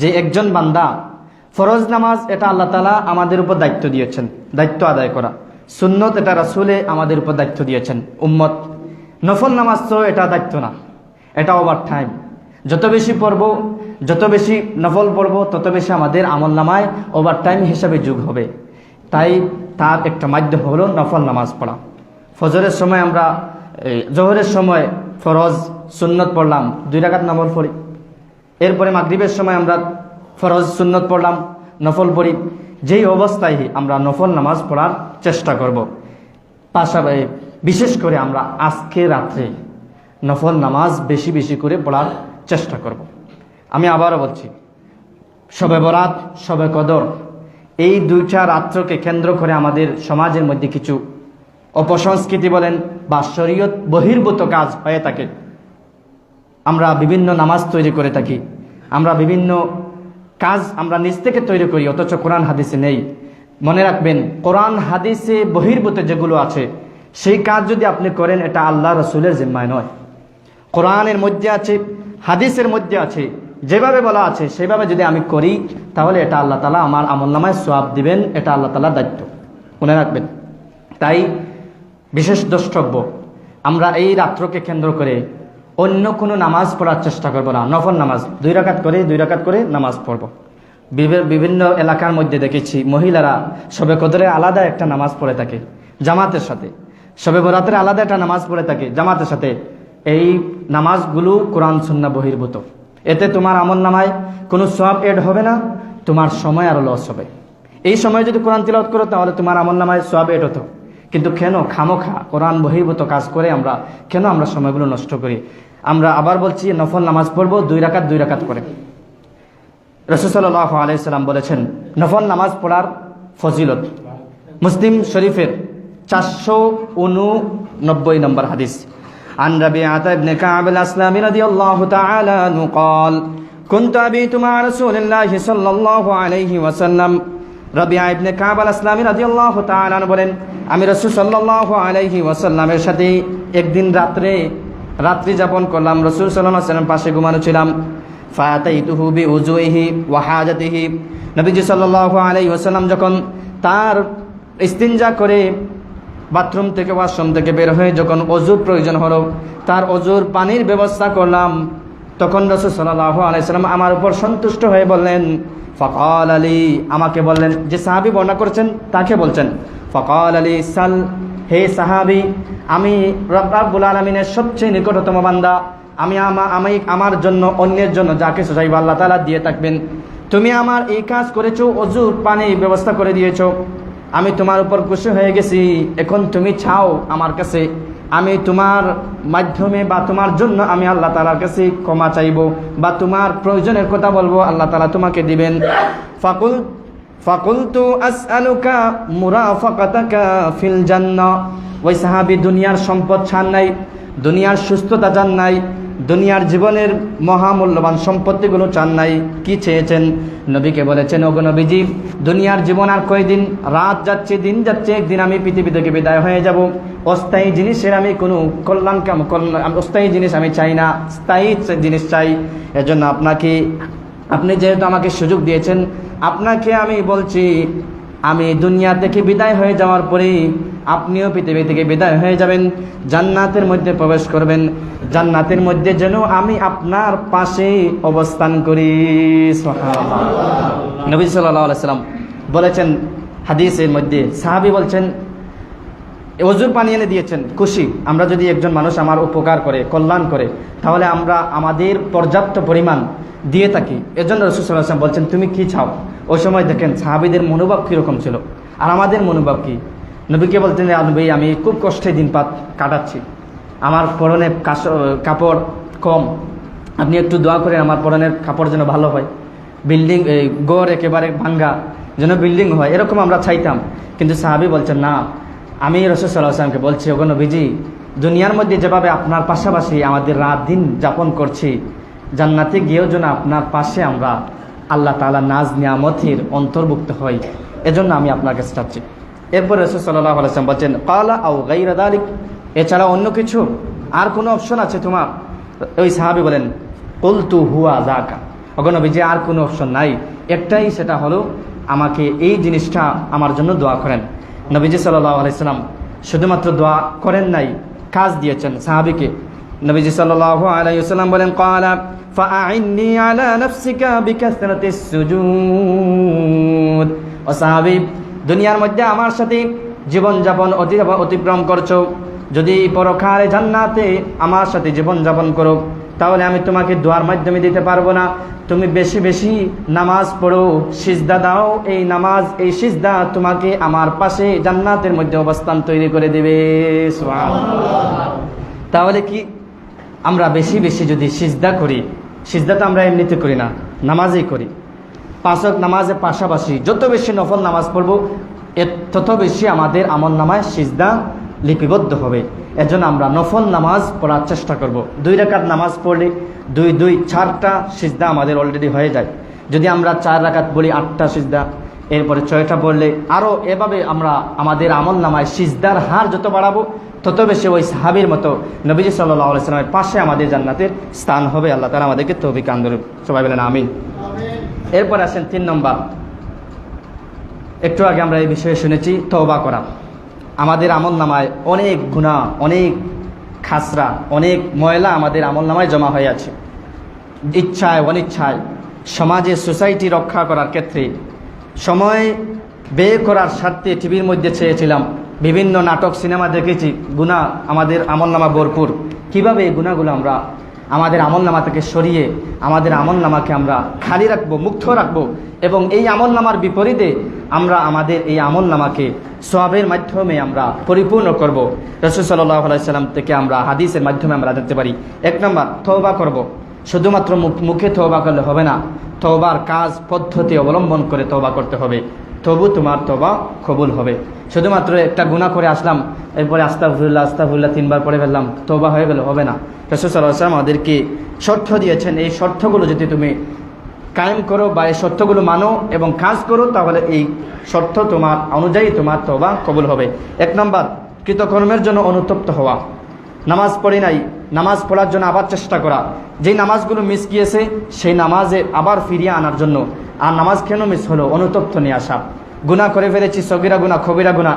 যে একজন বান্দা ফরজ নামাজ এটা আল্লাহ তাআলা আমাদের উপর দায়িত্ব দিয়েছেন, দায়িত্ব আদায় করা। সুন্নত এটা রাসূলে আমাদের উপর দায়িত্ব দিয়েছেন উম্মত। নফল নামাজ তো এটা দায়িত্ব না, এটা ওভার টাইম। যত বেশি পড়ব, যত বেশি নফল পড়ব, তত বেশি আমাদের আমলনামায় ওভার টাইম হিসাবে যোগ হবে। তাই তার একটা মাধ্যম হলো নফল নামাজ পড়া। ফজরের সময় আমরা, জোহরের সময় ফরজ সুন্নত পড়লাম, 2 রাকাত নফল পড়ি। এরপরে মাগরিবের সময় আমরা ফরজ সুন্নত পড়লাম, নফল পড়ি। যেই অবস্থায় আমরা নফল নামাজ পড়ার চেষ্টা করব। পাশাপাশি বিশেষ করে আমরা আজকে রাত্রে নফল নামাজ বেশি বেশি করে পড়ার চেষ্টা করব। আমি আবারও বলছি, শবে বরাত, শবে কদর, এই 2টা রাত্রকে কেন্দ্র করে আমাদের সমাজের মধ্যে কিছু অপসংস্কৃতি বলেন বা শরীয়ত বহির্ভূত কাজ হয়ে থাকে। আমরা বিভিন্ন নামাজ তৈরি করে থাকি, আমরা বিভিন্ন কাজ আমরা নিজ থেকে তৈরি করি, অথচ কোরআন হাদিসে নেই। মনে রাখবেন, কোরআন হাদিসে বহির্ভূত যেগুলো আছে সেই কাজ যদি আপনি করেন, এটা আল্লাহ রাসূলের জিম্মায় নয়। কোরআনের মধ্যে আছে, হাদিসের মধ্যে আছে, যেভাবে বলা আছে সেভাবে যদি আমি করি, তাহলে এটা আল্লাহ তাআলা আমার আমলনামায় সওয়াব দিবেন, এটা আল্লাহ তাআলার দায়িত্ব, মনে রাখবেন। তাই বিশেষ দ্রষ্টব্য, আমরা এই রাত্রকে কেন্দ্র করে অন্য কোনো নামাজ পড়ার চেষ্টা করব না। নফল নামাজ 2 রাকাত করে নামাজ পড়ব। বিভিন্ন এলাকার মধ্যে দেখেছি মহিলারা শবে কদরে আলাদা একটা নামাজ পড়ে থাকে জামাতের সাথে, শবে বরাতের আলাদা একটা নামাজ পড়ে থাকে জামাতের সাথে। এই নামাজগুলো কোরআন সুন্নাহ বহির্ভূত। এতে তোমার আমলনামায় কোনো সওয়াব এড হবে না, তোমার সময় আরো লস হবে। এই সময় যদি কোরআন তিলাওয়াত করো তাহলে তোমার আমলনামায় সওয়াব এড হতো। কিন্তু কেন খামোখা কোরআন বহির্ভূত কাজ করে আমরা সময়গুলো নষ্ট করি? আমরা আবার বলছি, নফল নামাজ পড়বো 2 রাকাত করে। রাসূল সাল্লাল্লাহু আলাইহি সাল্লাম বলেছেন নফল নামাজ পড়ার ফজিলত। মুসলিম শরীফের 489 নম্বর হাদিস। عن ربيعة بن كعب الأسلمي رضي الله تعالى عنه قال كنت أبيت مع رسول الله صلى الله عليه وسلم। রবিয়া ইবনে কাব আল আসলামী রাদিয়াল্লাহু তাআলা বলেন, আমি রাসূল সাল্লাল্লাহু আলাইহি ওয়াসাল্লামের সাথে একদিন রাত্রি যাপন করলাম। রাসূল সাল্লাল্লাহু আলাইহি ওয়াসাল্লাম পাশে ঘুমানো ছিলাম। ফাতাইতুহু বিউজুহি ওয়া হাজাতিহি। নবীজি সাল্লাল্লাহু আলাইহি ওয়াসাল্লাম যখন তার ইস্তিনজা করে বাথরুম থেকে ওয়াশরুম থেকে বের হয়ে যখন ওযুর প্রয়োজন হলো, তার ওযুর পানির ব্যবস্থা করলাম, তখন রাসূল সাল্লাল্লাহু আলাইহি ওয়াসাল্লাম আমার উপর সন্তুষ্ট হয়ে বললেন, ফাকাল আলী, আমাকে বললেন, যে সাহাবী বর্ণনা করেছেন তাকে বলছেন, ফাকাল আলী সাল, হে সাহাবী, আমি রব্বুল আলামিনের সবচেয়ে নিকটতম বান্দা, আমি আমার জন্য অন্যের জন্য যা কিছু চাইবো আল্লাহ তাআলা দিয়ে থাকবেন। তুমি আমার এই কাজ করেছো, অজুর পানির ব্যবস্থা করে দিয়েছো, আমি তোমার উপর খুশি হয়ে গেছি। এখন তুমি চাও আমার কাছে, আমি তোমার মাধ্যমে বা তোমার জন্য আমি আল্লাহ তাআলার কাছে ক্ষমা চাইবো বা তোমার প্রয়োজনের কথা বলবো, আল্লাহ তাআলা তোমাকে দিবেন। ফাকুলতু আসআলুকা মুরাফাকাতাকা ফিল জান্নাহ। ওই সাহাবী দুনিয়ার সম্পদ চান নাই, দুনিয়ার সুস্থতা চান নাই, দুনিয়ার জীবনের মহামূল্যবান সম্পত্তিগুলো চান নাই। কি চেয়েছেন? নবীকে বলেছেন, ওগো নবীজি, দুনিয়ার জীবন আর কয়দিন, রাত যাচ্ছে, দিন যাচ্ছে, একদিন আমি পৃথিবী থেকে বিদায় হয়ে যাব। অস্থায়ী জিনিসের আমি কোনো অস্থায়ী জিনিস আমি চাই না, স্থায়ী জিনিস চাই। এজন্য আপনি যেহেতু আমাকে সুযোগ দিয়েছেন, আপনাকে আমি বলছি, আমি দুনিয়া থেকে বিদায় হয়ে যাওয়ার পরে আপনিও পৃথিবী থেকে বিদায় হয়ে যাবেন, জান্নাতের মধ্যে প্রবেশ করবেন। জান্নাতের মধ্যে যেন আমি আপনার পাশে অবস্থান করি। সুবহানাল্লাহ। নবী সাল্লাল্লাহু আলাইহি সাল্লাম বলেছেন হাদিসের মধ্যে, সাহাবী বলছেন, ওযুর পানি এনে দিয়েছেন, খুশি। আমরা যদি একজন মানুষ আমার উপকার করে, কল্যাণ করে, তাহলে আমরা আমাদের পর্যাপ্ত পরিমাণ দিয়ে থাকি। এজন্য রাসূল সাল্লাল্লাহু আলাইহি ওয়াসাল্লাম বলছেন, তুমি কি চাও? ওই সময় দেখেন সাহাবীদের মনোভাব কীরকম ছিল আর আমাদের মনোভাব কি। নবীকে বলতেন, নবী, আমি খুব কষ্টে দিনপাত কাটাচ্ছি, আমার পরনে কাপড় কম, আপনি একটু দোয়া করেন আমার পরনের কাপড় যেন ভালো হয়, বিল্ডিং গড় একেবারে ভাঙ্গা যেন বিল্ডিং হয়, এরকম আমরা চাইতাম। কিন্তু সাহাবী বলছেন, না, আমি রাসূল সাল্লাল্লাহু আলাইহি ওয়াসাল্লামকে বলছি, ওগো নবীজি, দুনিয়ার মধ্যে যেভাবে আপনার পাশাপাশি আমাদের রাত দিন যাপন করছি, জান্নাতে গিয়েও যেন আপনার পাশে আমরা আল্লাহ তাআলা নাজ নিয়ামতের অন্তর্ভুক্ত হই, এজন্য আমি আপনার কাছে চাচ্ছি। এরপর রাসূল সাল্লাল্লাহু আলাইহি ওয়াসাল্লাম বলছেন, ক্বালা আও গায়রা যালিক, এছাড়া অন্য কিছু, আর কোনো অপশন আছে তোমার? ওই সাহাবী বলেন, কুলতু হুয়া যাকা, ওগো নবীজি, আর কোনো অপশন নাই, একটাই, সেটা হলো আমাকে এই জিনিসটা আমার জন্য দোয়া করেন। নবীজি সাল্লাল্লাহু আলাইহি ওয়াসাল্লাম শুধুমাত্র দোয়া করেন নাই, কাজ দিয়েছেন সাহাবীকে। নবীজি সাল্লাল্লাহু আলাইহি ওয়াসাল্লাম বলেন, ক্বালা ফাআইন্নি আলা নাফসিকা বিকাসরাতিস সুজুদ। ও সাহাবী, দুনিয়ার মধ্যে আমার সাথে জীবনযাপন অতিক্রম করছো, যদি পরকালে জান্নাতে আমার সাথে জীবনযাপন করো, তাহলে আমি তোমাকে দোয়ার মাধ্যমে দিতে পারবো না। তুমি বেশি বেশি নামাজ পড়ো, সিজদা দাও, এই নামাজ, এই সিজদা তোমাকে আমার পাশে জান্নাতের মধ্যে অবস্থান তৈরি করে দেবে। সুবহানাল্লাহ। তাহলে কি আমরা বেশি বেশি যদি সিজদা করি, সিজদা তো আমরা এমনিতে করি না, নামাজেই করি, 5 ওয়াক্ত নামাজের পাশাপাশি যত বেশি নফল নামাজ পড়ব, তত বেশি আমাদের আমলনামায় সিজদা লিপিবদ্ধ হবে। এজন্য আমরা নফল নামাজ পড়ার চেষ্টা করব। 2 রাকাত নামাজ পড়লে 4টা সিজদা আমাদের অলরেডি হয়ে যায়। যদি আমরা 4 রাকাত বলি, 8টা সিজদা, এরপরে 6টা পড়লে আরও, এভাবে আমরা আমাদের আমলনামায় সিজদার হার যত বাড়াবো, তত বেশি ওই সাহাবীর মতো নবীজি সাল্লাল্লাহু আলাইহি ওয়াসাল্লামের পাশে আমাদের জান্নাতের স্থান হবে। আল্লাহ তাআলা আমাদেরকে তৌফিক দান করুন। সবাই বলেন আমিন। এরপর আসেন 3 নম্বর। একটু আগে আমরা এই বিষয়ে শুনেছি, তওবা করা। আমাদের আমলনামায় অনেক গুনাহ, অনেক খাসরা, অনেক ময়লা আমাদের আমলনামায় জমা হয়ে আছে। ইচ্ছায় অনিচ্ছায় সমাজে, সোসাইটি রক্ষা করার ক্ষেত্রে সময় ব্যয় করার স্বার্থে টিভির মধ্যে চেয়েছিলাম, বিভিন্ন নাটক, সিনেমা দেখেছি, গুনাহ আমাদের আমলনামা ভরপুর। কিভাবে এই গুনাহগুলো আমরা আমাদের আমলনামা থেকে সরিয়ে আমাদের আমলনামাকে আমরা খালি রাখবো, মুক্ত রাখবো, এবং এই আমলনামার বিপরীতে আমরা আমাদের এই আমলনামাকে সওয়াবের মাধ্যমে আমরা পরিপূর্ণ করব। রাসূল সাল্লাল্লাহু আলাইহি ওয়াসাল্লাম থেকে আমরা হাদিসের মাধ্যমে আমরা জানতে পারি। 1 নম্বর, তওবা করব। শুধুমাত্র মুখে তওবা করলে হবে না, তওবার কাজ পদ্ধতি অবলম্বন করে তওবা করতে হবে, তবু তোমার তওবা কবুল হবে। শুধুমাত্র একটা গুনাহ করে আসলাম, এরপরে আস্তাগফিরুল্লাহ আস্তাগফিরুল্লাহ 3 বার পড়ে ফেললাম, তওবা হয়ে গেল, হবে না। রাসূল সাল্লাল্লাহু আলাইহি ওয়াসাল্লাম আমাদেরকে শর্ত দিয়েছেন, এই শর্তগুলো যদি তুমি কায়েম করো বা এই শর্তগুলো মানো এবং কাজ করো, তাহলে এই শর্ত তোমার অনুযায়ী তোমার তওবা কবুল হবে। 1 নম্বর, কৃতকর্মের জন্য অনুতপ্ত হওয়া। নামাজ পড়ি নাই, নামাজ পড়ার জন্য আবার চেষ্টা করা, যেই নামাজগুলো মিস গিয়েছে সেই নামাজে আবার ফিরিয়ে আনার জন্য, আর নামাজ কেন মিস হলো, অনুতপ্ত নিয়ে আসা। গুনাহ করে ফেলেছি, সগীরা গুনাহ, কবিরা গুনাহ,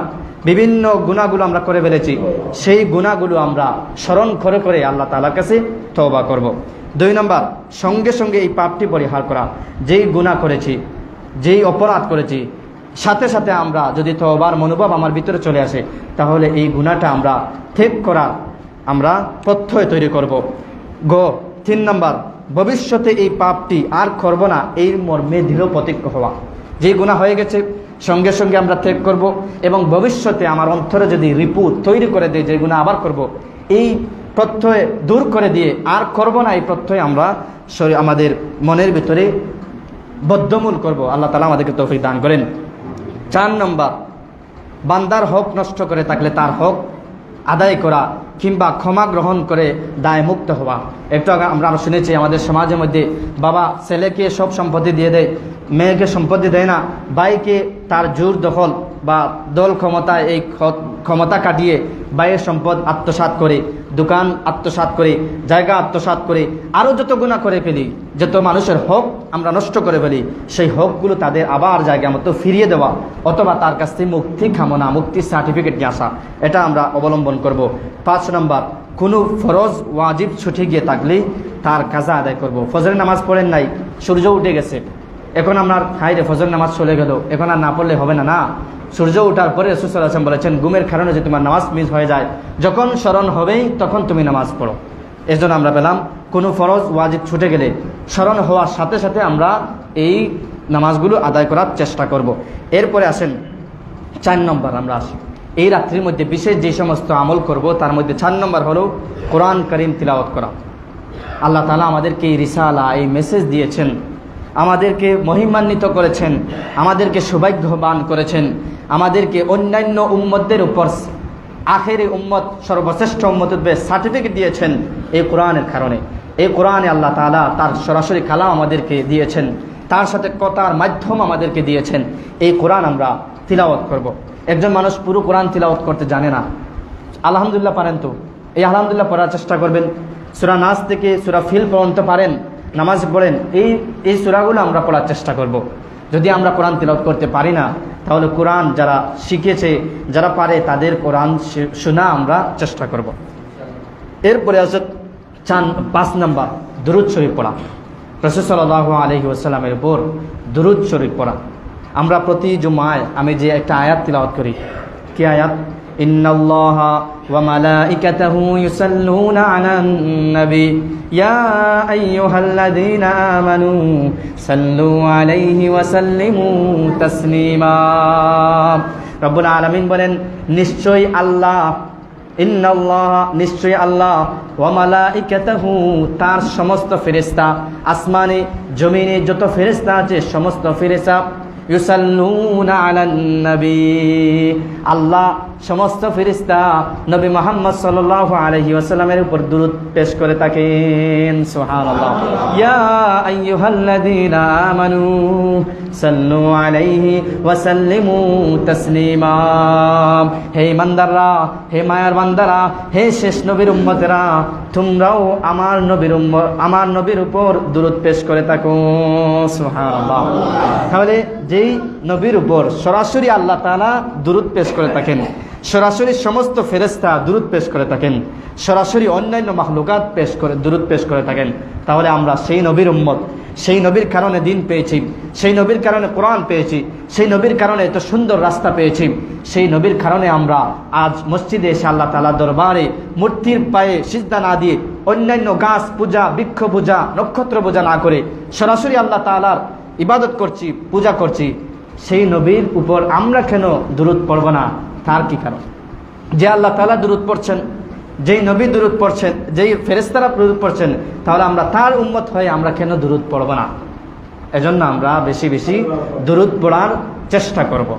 বিভিন্ন গুনাহগুলো আমরা করে ফেলেছি, সেই গুনাহগুলো আমরা স্মরণ করে করে আল্লাহ তাআলার কাছে তওবা করব। 2 নম্বর, সঙ্গে সঙ্গে এই পাপটি পরিহার করা। যেই গুনাহ করেছি, যেই অপরাধ করেছি, সাথে সাথে আমরা যদি তওবার মনোভাব আমার ভিতরে চলে আসে, তাহলে এই গুনাহটা আমরা ত্যাগ করার আমরা প্রত্যয় তৈরি করব। তিন নম্বর, ভবিষ্যতে এই পাপটি আর করব না, এই মর্মে দৃঢ় প্রতিজ্ঞ হওয়া। যে গুনাহ হয়ে গেছে সঙ্গে সঙ্গে আমরা ত্যাগ করব, এবং ভবিষ্যতে আমার অন্তরে যদি রিপু তৈরি করে দেয় যে গুনাহ আবার করব, এই প্রত্যয় দূর করে দিয়ে আর করব না, এই প্রত্যয় আমরা আমাদের মনের ভিতরে বদ্ধমূল করব। আল্লাহ তাআলা আমাদেরকে তৌফিক দান করেন। 4 নম্বর, বান্দার হক নষ্ট করে থাকলে তার হক আদায় করা কিংবা ক্ষমা গ্রহণ করে দায় মুক্ত হওয়া। একটু আগে আমরা আরও শুনেছি আমাদের সমাজের মধ্যে বাবা ছেলেকে সব সম্পত্তি দিয়ে দেয়, মেয়েকে সম্পত্তি দেয় না, ভাইকে তার জোর দখল বা দল ক্ষমতায় এই ক্ষমতা কাটিয়ে ভাইয়ের সম্পদ আত্মসাৎ করে, দোকান আত্মসাৎ করে, জায়গা আত্মসাৎ করে, আরও যত গুনাহ করে ফেলি, যত মানুষের হক আমরা নষ্ট করে ফেলি, সেই হকগুলো তাদের আবার জায়গা মতো ফিরিয়ে দেওয়া, অথবা তার কাছ থেকে মুক্তি কামনা, মুক্তির সার্টিফিকেট নিয়ে আসা, এটা আমরা অবলম্বন করব। 5 নম্বর, কোনো ফরজ ওয়াজিব ছুটে গিয়ে থাকলে তার কাজা আদায় করব। ফজরের নামাজ পড়েন নাই, সূর্য উঠে গেছে, এখন আমরা হাইরে ফজর নামাজ চলে গেল, এখন আর না পড়লে হবে না। না, সূর্য ওঠার পরে রাসূল সাল্লাল্লাহু আলাইহি ওয়াসাল্লাম বলেছেন ঘুমের কারণে যে তোমার নামাজ মিস হয়ে যায়, যখন স্মরণ হবেই তখন তুমি নামাজ পড়ো। এর জন্য আমরা পেলাম কোনো ফরজ ওয়াজিব ছুটে গেলে স্মরণ হওয়ার সাথে সাথে আমরা এই নামাজগুলো আদায় করার চেষ্টা করব। এরপরে আসেন 4 নম্বর, আমরা আসি এই রাত্রির মধ্যে বিশেষ যে সমস্ত আমল করব তার মধ্যে 4 নম্বর হলো কোরআন কারীম তিলাওয়াত করা। আল্লাহ তাআলা আমাদেরকে এই রিসালা, এই মেসেজ দিয়েছেন, আমাদেরকে মহিমান্বিত করেছেন, আমাদেরকে সৌভাগ্যবান করেছেন, আমাদেরকে অন্যান্য উম্মতদের উপর আখেরি উম্মত, সর্বশ্রেষ্ঠ উম্মতের সার্টিফিকেট দিয়েছেন এই কোরআনের কারণে। এই কোরআনে আল্লাহ তাআলা তার সরাসরি কালাম আমাদেরকে দিয়েছেন, তার সাথে কথার মাধ্যম আমাদেরকে দিয়েছেন। এই কোরআন আমরা তিলাওয়াত করব। একজন মানুষ পুরো কোরআন তিলাওয়াত করতে জানে না, আলহামদুলিল্লাহ পারেন তো, এই আলহামদুলিল্লাহ পড়ার চেষ্টা করবেন। সূরা নাস থেকে সূরা ফিল পর্যন্ত পারেন, নামাজ পড়েন, এই সূরাগুলো আমরা পড়ার চেষ্টা করব। যদি আমরা কোরআন তিলাওয়াত করতে পারি না, তাহলে কোরআন যারা শিখেছে, যারা পারে, তাদের কোরআন শোনা আমরা চেষ্টা করব। এরপরে আছে 5 নম্বর, দুরূদ শরীফ পড়া। রাসূল সাল্লাল্লাহু আলাইহি ওয়াসাল্লামের উপর দুরূদ শরীফ পড়া। আমরা প্রতি জুমায় আমি যে একটা আয়াত তিলাওয়াত করি, কি আয়াত? ইন্নাল্লাহা ওয়া মালাইকাতাহু ইউসাল্লুনা আলান নবী ইয়া আইয়ুহাল্লাযীনা আমানু সাল্লু আলাইহি ওয়া সাল্লিমু তাসলিমা। রব্বুল আলামিন বলেন, নিশ্চয়ই আল্লাহ, ইন্নাল্লাহা, নিশ্চয়ই আল্লাহ, ওয়া মালাইকাতাহু, তার সমস্ত ফেরেশতা, আসমানে জমিনে যত ফেরেশতা আছে সমস্ত ফেরেশতা, ইউসাল্লুনা আলান নবী, আল্লাহ সমস্ত ফেরেশতা নবী মুহাম্মদ সাল্লাল্লাহু আলাইহি ওয়াসাল্লামের উপর দুরূদ পেশ করে থাকেন। সুবহানাল্লাহ। ইয়া আইয়ুহাল্লাযীনা আমানু সাল্লু আলাইহি ওয়া সাল্লিমু তাসলিমা। হে ইমানদাররা, হে মায়ার বান্দারা, হে শেষ নবীর উম্মতেরা, তোমরাও আমার নবীর উপর দুরূদ পেশ করে থাকো। সুবহানাল্লাহ। তাহলে যেই নবীর উপর সরাসরি আল্লাহ তাআলা দুরূদ পেশ করে থাকেন, সরাসরি সমস্ত ফেরেশতা দুরূদ পেশ করে থাকেন, সরাসরি অন্যান্য মাখলুকাত দুরূদ পেশ করে থাকেন, তাহলে আমরা সেই নবীর উম্মত, সেই নবীর কারণে দিন পেয়েছি, সেই নবীর কারণে কোরআন পেয়েছি, সেই নবীর কারণে এত সুন্দর রাস্তা পেয়েছি, সেই নবীর কারণে আমরা আজ মসজিদে এসে আল্লাহ তাআলার দরবারে মূর্তির পায়ে সিজদা না দিয়ে, অন্যান্য গাছ পূজা, বৃক্ষ পূজা, নক্ষত্র পূজা না করে সরাসরি আল্লাহ তাআলার ইবাদত করছি, পূজা করছি। সেই নবীর উপর আমরা কেন দুরূদ পড়ব না? তার কি কারণ? যে আল্লাহ তাআলা দুরূদ পড়ছেন, যেই নবী দুরূদ পড়ছেন, যেই ফেরেশতারা দুরূদ পড়ছেন, তাহলে আমরা তার উম্মত হয়ে আমরা কেন দুরূদ পড়ব না? এজন্য আমরা বেশি বেশি দুরূদ পড়ার চেষ্টা করব।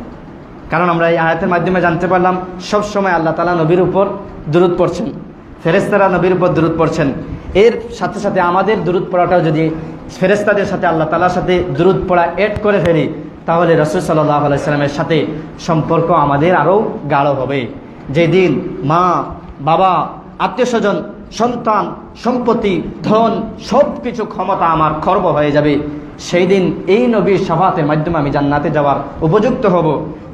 কারণ আমরা এই আয়াতের মাধ্যমে জানতে পারলাম সব সময় আল্লাহ তাআলা নবীর উপর দুরূদ পড়ছেন, ফেরেশতারা নবীর উপর দুরূদ পড়ছেন। এর সাথে সাথে আমাদের দুরূদ পড়াটাও যদি ফেরেশতাদের সাথে আল্লাহ তাআলার সাথে দুরূদ পড়া এড করে ফেলি, তাহলে রাসূল সাল্লাল্লাহু আলাইহি ওয়াসাল্লামের সাথে সম্পর্ক আমাদের আরও গাঢ় হবে। যেদিন মা, বাবা, আত্মীয়স্বজন, সন্তান, সম্পত্তি, ধন, সব কিছু ক্ষমতা আমার খর্ব হয়ে যাবে, সেই দিন এই নবীর শাফাতের মাধ্যমে আমি জান্নাতে যাওয়ার উপযুক্ত হব।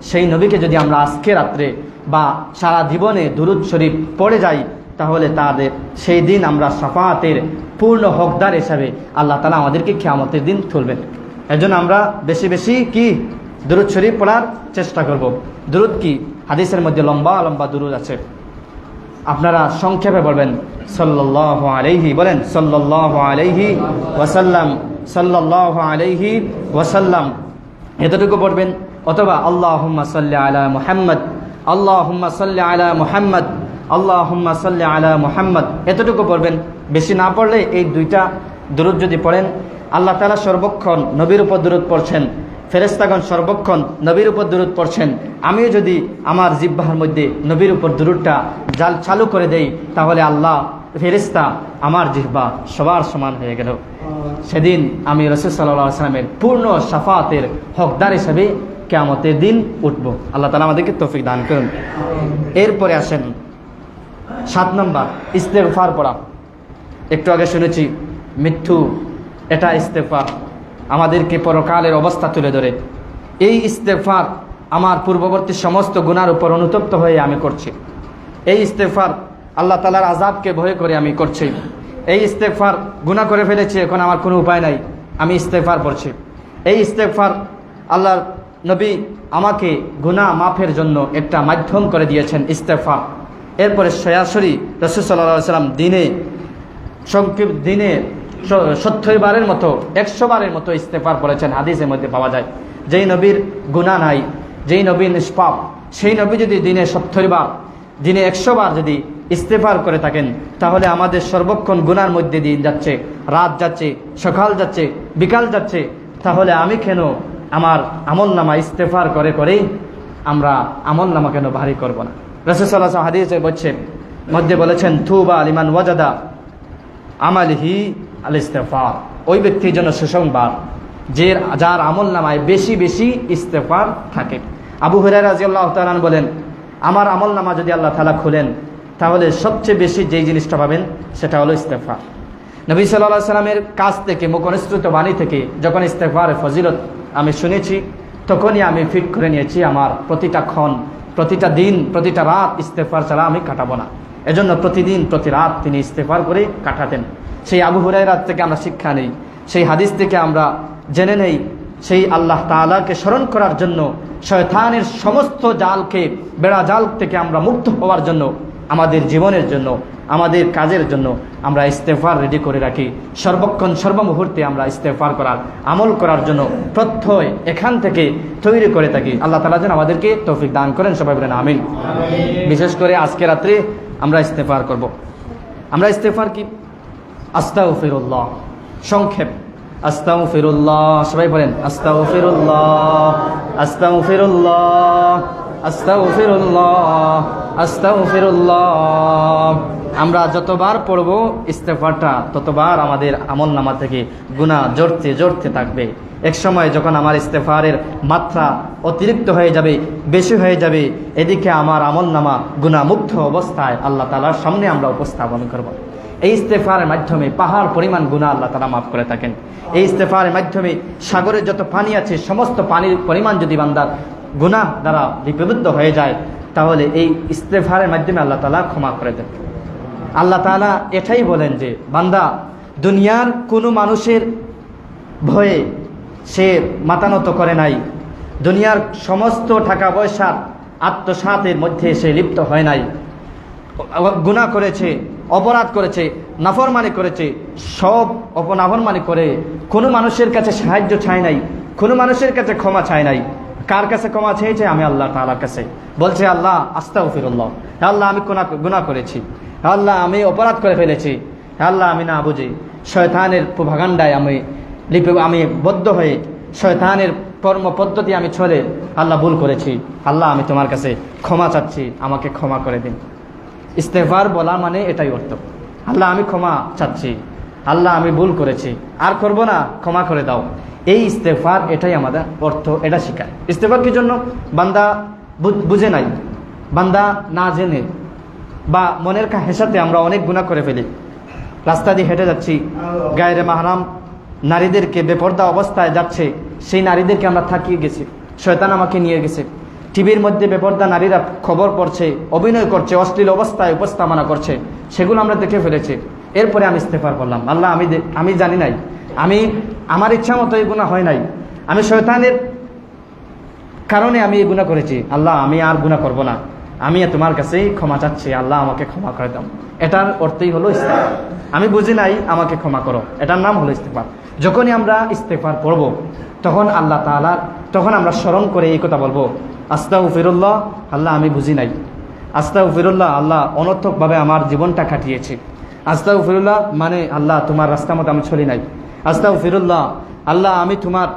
সেই নবীকে যদি আমরা আজকে রাত্রে বা সারা জীবনে দুরূদ শরীফ পড়ে যাই, তাহলে তাদের সেই দিন আমরা শাফাতের পূর্ণ হকদার হিসাবে আল্লাহ তাআলা আমাদেরকে কিয়ামতের দিন তুলবেন। এজন্য আমরা বেশি বেশি কি দুরূদ শরীফ পড়ার চেষ্টা করব। দুরূদ কি? হাদিসের মধ্যে লম্বা লম্বা দুরূদ আছে। আপনারা সংক্ষেপে বলবেন সাল্লাল্লাহু আলাইহি, বলেন সাল্লাল্লাহু আলাইহি ওয়াসাল্লাম, সাল্লাল্লাহু আলাইহি ওয়াসাল্লাম, এতটুকু পড়বেন। অথবা আল্লাহুম্মা সাল্লি আলা মুহাম্মদ, আল্লাহুম্মা সাল্লি আলা মুহাম্মদ, আল্লাহুম্মা সাল্লি আলা মুহাম্মদ, এতটুকু পড়বেন। বেশি না পড়লে এই দুইটা দুরূদ যদি পড়েন, আল্লাহ তাআলা সর্বক্ষণ নবীর উপর দুরূদ পড়ছেন, ফেরেশতাগণ সর্বক্ষণ নবীর উপর দুরূদ পড়ছেন। আমিও যদি আমার জিহ্বার মধ্যে নবীর উপর দুরূদটা চালু করে দেই, তাহলে আল্লাহ, ফেরেশতা, আমার জিহ্বা সবার সমান হয়ে গেল। সেদিন আমি রাসূল সাল্লাল্লাহু আলাইহি ওয়াসাল্লামের পূর্ণ শাফাতের হকদার হিসেবে কিয়ামতের দিন উঠব। আল্লাহ তাআলা আমাদেরকে তৌফিক দান করুন। এরপরে আসেন 7 নম্বর, ইস্তেগফার পড়া। একটু আগে শুনেছি মৃত্যু, এটা ইস্তেগফার আমাদেরকে পরকালের অবস্থা তুলে ধরে। এই ইস্তেগফার আমার পূর্ববর্তী সমস্ত গুনার উপর অনুতপ্ত হয়ে আমি করছি। এই ইস্তেগফার আল্লাহ তাআলার আযাবকে ভয় করে আমি করছি। এই ইস্তেগফার, গুনাহ করে ফেলেছি, এখন আমার কোনো উপায় নাই, আমি ইস্তেগফার পড়ছি। এই ইস্তেগফার আল্লাহর নবী আমাকে গুনাহ মাফের জন্য একটা মাধ্যম করে দিয়েছেন, ইস্তেগফার। এরপরে সরাসরি রাসূল সাল্লাল্লাহু আলাইহি ওয়াসাল্লাম দিনে 70 বারের মতো, 100 বারের মতো ইস্তেগফার পড়েছেন, হাদিসের মধ্যে পাওয়া যায়। যেই নবীর গুনাহ নাই, যেই নবী নিষ্পাপ, সেই নবী যদি দিনে 70 বার, দিনে 100 বার যদি ইস্তেগফার করে থাকেন, তাহলে আমাদের সর্বক্ষণ গুনার মধ্যে দিন যাচ্ছে, রাত যাচ্ছে, সকাল যাচ্ছে, বিকাল যাচ্ছে, তাহলে আমি কেন আমার আমলনামা ইস্তেগফার করে করেই আমরা আমলনামা কেন ভারী করব না? রাসূল সাল্লাল্লাহু আলাইহি ওয়াসাল্লাম হাদিসের মধ্যে বলেছেন, তুবা লিমান ওয়াজাদা আমালিহি আল ইস্তেগফার, ওই ব্যক্তির জন্য সুসংবাদ যার আমলনামায় বেশি বেশি ইস্তেগফার থাকে। আবু হুরায়রা রাদিয়াল্লাহু তাআলা বলেন, আমার আমলনামা যদি আল্লাহ তাআলা খুলেন, তাহলে সবচেয়ে বেশি যেই জিনিসটা পাবেন সেটা হলো ইস্তেগফার। নবী সাল্লাল্লাহু আলাইহি ওয়াসাল্লামের কাছ থেকে, মুখনিসৃত বাণী থেকে যখন ইস্তেগফারের ফজিলত আমি শুনেছি, তখনই আমি ফিট করে নিয়েছি আমার প্রতিটা ক্ষণ, প্রতিটা দিন, প্রতিটা রাত ইস্তেগফার ছাড়া আমি কাটাবো না। এজন্য প্রতিদিন প্রতি রাত তিনি ইস্তেগফার করে কাটাতেন। সেই আবু হুরায়রা থেকে আমরা শিক্ষা নেই, সেই হাদিস থেকে আমরা জেনে নেই, সেই আল্লাহ তাআলাকে স্মরণ করার জন্য, শয়তানের সমস্ত জালকে, বেড়া জাল থেকে আমরা মুক্ত হওয়ার জন্য, আমাদের জীবনের জন্য, আমাদের কাজের জন্য আমরা ইস্তেগফার রেডি করে রাখি। সর্বক্ষণ সর্বমুহূর্তে আমরা ইস্তেগফার করার, আমল করার জন্য প্রত্যয় এখান থেকে তৈরি করে থাকি। আল্লাহ তাআলা যেন আমাদেরকে তৌফিক দান করেন, সবাই বলেন আমিন। বিশেষ করে আজকে রাত্রে আমরা ইস্তেগফার করব। আমরা ইস্তেগফার কি? আস্তাগফিরুল্লাহ, সংক্ষেপ আস্তাগফিরুল্লাহ, সবাই বলেন আস্তাগফিরুল্লাহ, আস্তাগফিরুল্লাহ, আস্তাগফিরুল্লাহ, আস্তাগফিরুল্লাহ। আমরা যতবার পড়ব ইস্তেগফারটা, ততবার আমাদের আমলনামা থেকে গুনাহ জড়তে জড়তে থাকবে। এক সময় যখন আমার ইস্তেগফারের মাত্রা অতিরিক্ত হয়ে যাবে, বেশি হয়ে যাবে, এদিকে আমার আমলনামা গুনাহমুক্ত অবস্থায় আল্লাহ তাআলার সামনে আমরা উপস্থাপন করব। এই ইস্তেগফারের মাধ্যমে পাহাড় পরিমাণ গুনাহ আল্লাহ তাআলা মাফ করে থাকেন। এই ইস্তেগফারের মাধ্যমে সাগরের যত পানি আছে, সমস্ত পানির পরিমাণ যদি বান্দার গুনাহ দ্বারা লিপিবদ্ধ হয়ে যায়, তাহলে এই ইস্তেগফারের মাধ্যমে আল্লাহ তাআলা ক্ষমা করে দেন। আল্লাহ তাআলা এটাই বলেন যে, বান্দা, দুনিয়ার কোনো মানুষের ভয়ে সে মাতানত করে নাই, দুনিয়ার সমস্ত টাকা পয়সার আত্মসাতের মধ্যে সে লিপ্ত হয় নাই, গুনাহ করেছে, অপরাধ করেছে, নাফরমানি করেছে, সব নাফরমানি করে কোনো মানুষের কাছে সাহায্য চায় নাই, কোনো মানুষের কাছে ক্ষমা চায় নাই। কার কাছে ক্ষমা চেয়েছে? আমি আল্লাহ তাআলার কাছে। বলছে, আল্লাহ আস্তাগফিরুল্লাহ, আল্লাহ আমি গুনাহ করেছি, আল্লাহ আমি অপরাধ করে ফেলেছি, আল্লাহ আমি না বুঝি শয়তানের প্রভাগান্ডায় আমি বদ্ধ হয়ে, শয়তানের কর্ম পদ্ধতি আমি চলে আল্লাহ ভুল করেছি, আল্লাহ আমি তোমার কাছে ক্ষমা চাচ্ছি, আমাকে ক্ষমা করে দিন। ইস্তেগফার বলা মানে এটাই অর্থ, আল্লাহ আমি ক্ষমা চাচ্ছি, আল্লাহ আমি ভুল করেছি, আর করব না, ক্ষমা করে দাও। এই ইস্তেগফার, এটাই আমাদের অর্থ, এটা শিখায়। ইস্তেগফার কি জন্য? বান্দা বুঝে নাই, বান্দা না জেনে বা মনের হেসাতে আমরা অনেক গুনাহ করে ফেলি। রাস্তা দিয়ে হেঁটে যাচ্ছি, গায়রে মাহরাম নারীদেরকে বেপর্দা অবস্থায় যাচ্ছে, সেই নারীদেরকে আমরা থাকিয়ে গেছি, শয়তান আমাকে নিয়ে গেছে। টিভির মধ্যে বেপর্দা নারীরা খবর পড়ছে, অভিনয় করছে, অশ্লীল অবস্থায় উপস্থাপনা করছে, সেগুলো আমরা দেখে ফেলেছি। এরপরে আমি ইস্তেগফার করলাম, আল্লাহ আমি জানি নাই, আমার ইচ্ছা মতো এই গুনাহ হয় নাই, আমি শয়তানের কারণে আমি এই গুনাহ করেছি, আল্লাহ আমি আর গুনাহ করব না, আমি তোমার কাছে ক্ষমা চাচ্ছি, আল্লাহ আমাকে ক্ষমা করে দাও। এটার অর্থই হলো ইস্তেগফার। আমি বুঝি নাই, আমাকে ক্ষমা করো, এটার নাম হলো ইস্তেগফার। যখনই আমরা ইস্তেগফার পড়ব তখন আল্লাহ তাআলা, তখন আমরা স্মরণ করে এই কথা বলবো, আস্তাগফিরুল্লাহ, আল্লাহ আমি বুঝি নাই, আস্তাগফিরুল্লাহ, আল্লাহ অনর্থকভাবে আমার জীবনটা কাটিয়েছি, আস্তাগফিরুল্লাহ মানে আল্লাহ তোমার রাস্তা মতো আমি চলি নাই, আস্তাগফিরুল্লাহ, আল্লাহ আমি তোমার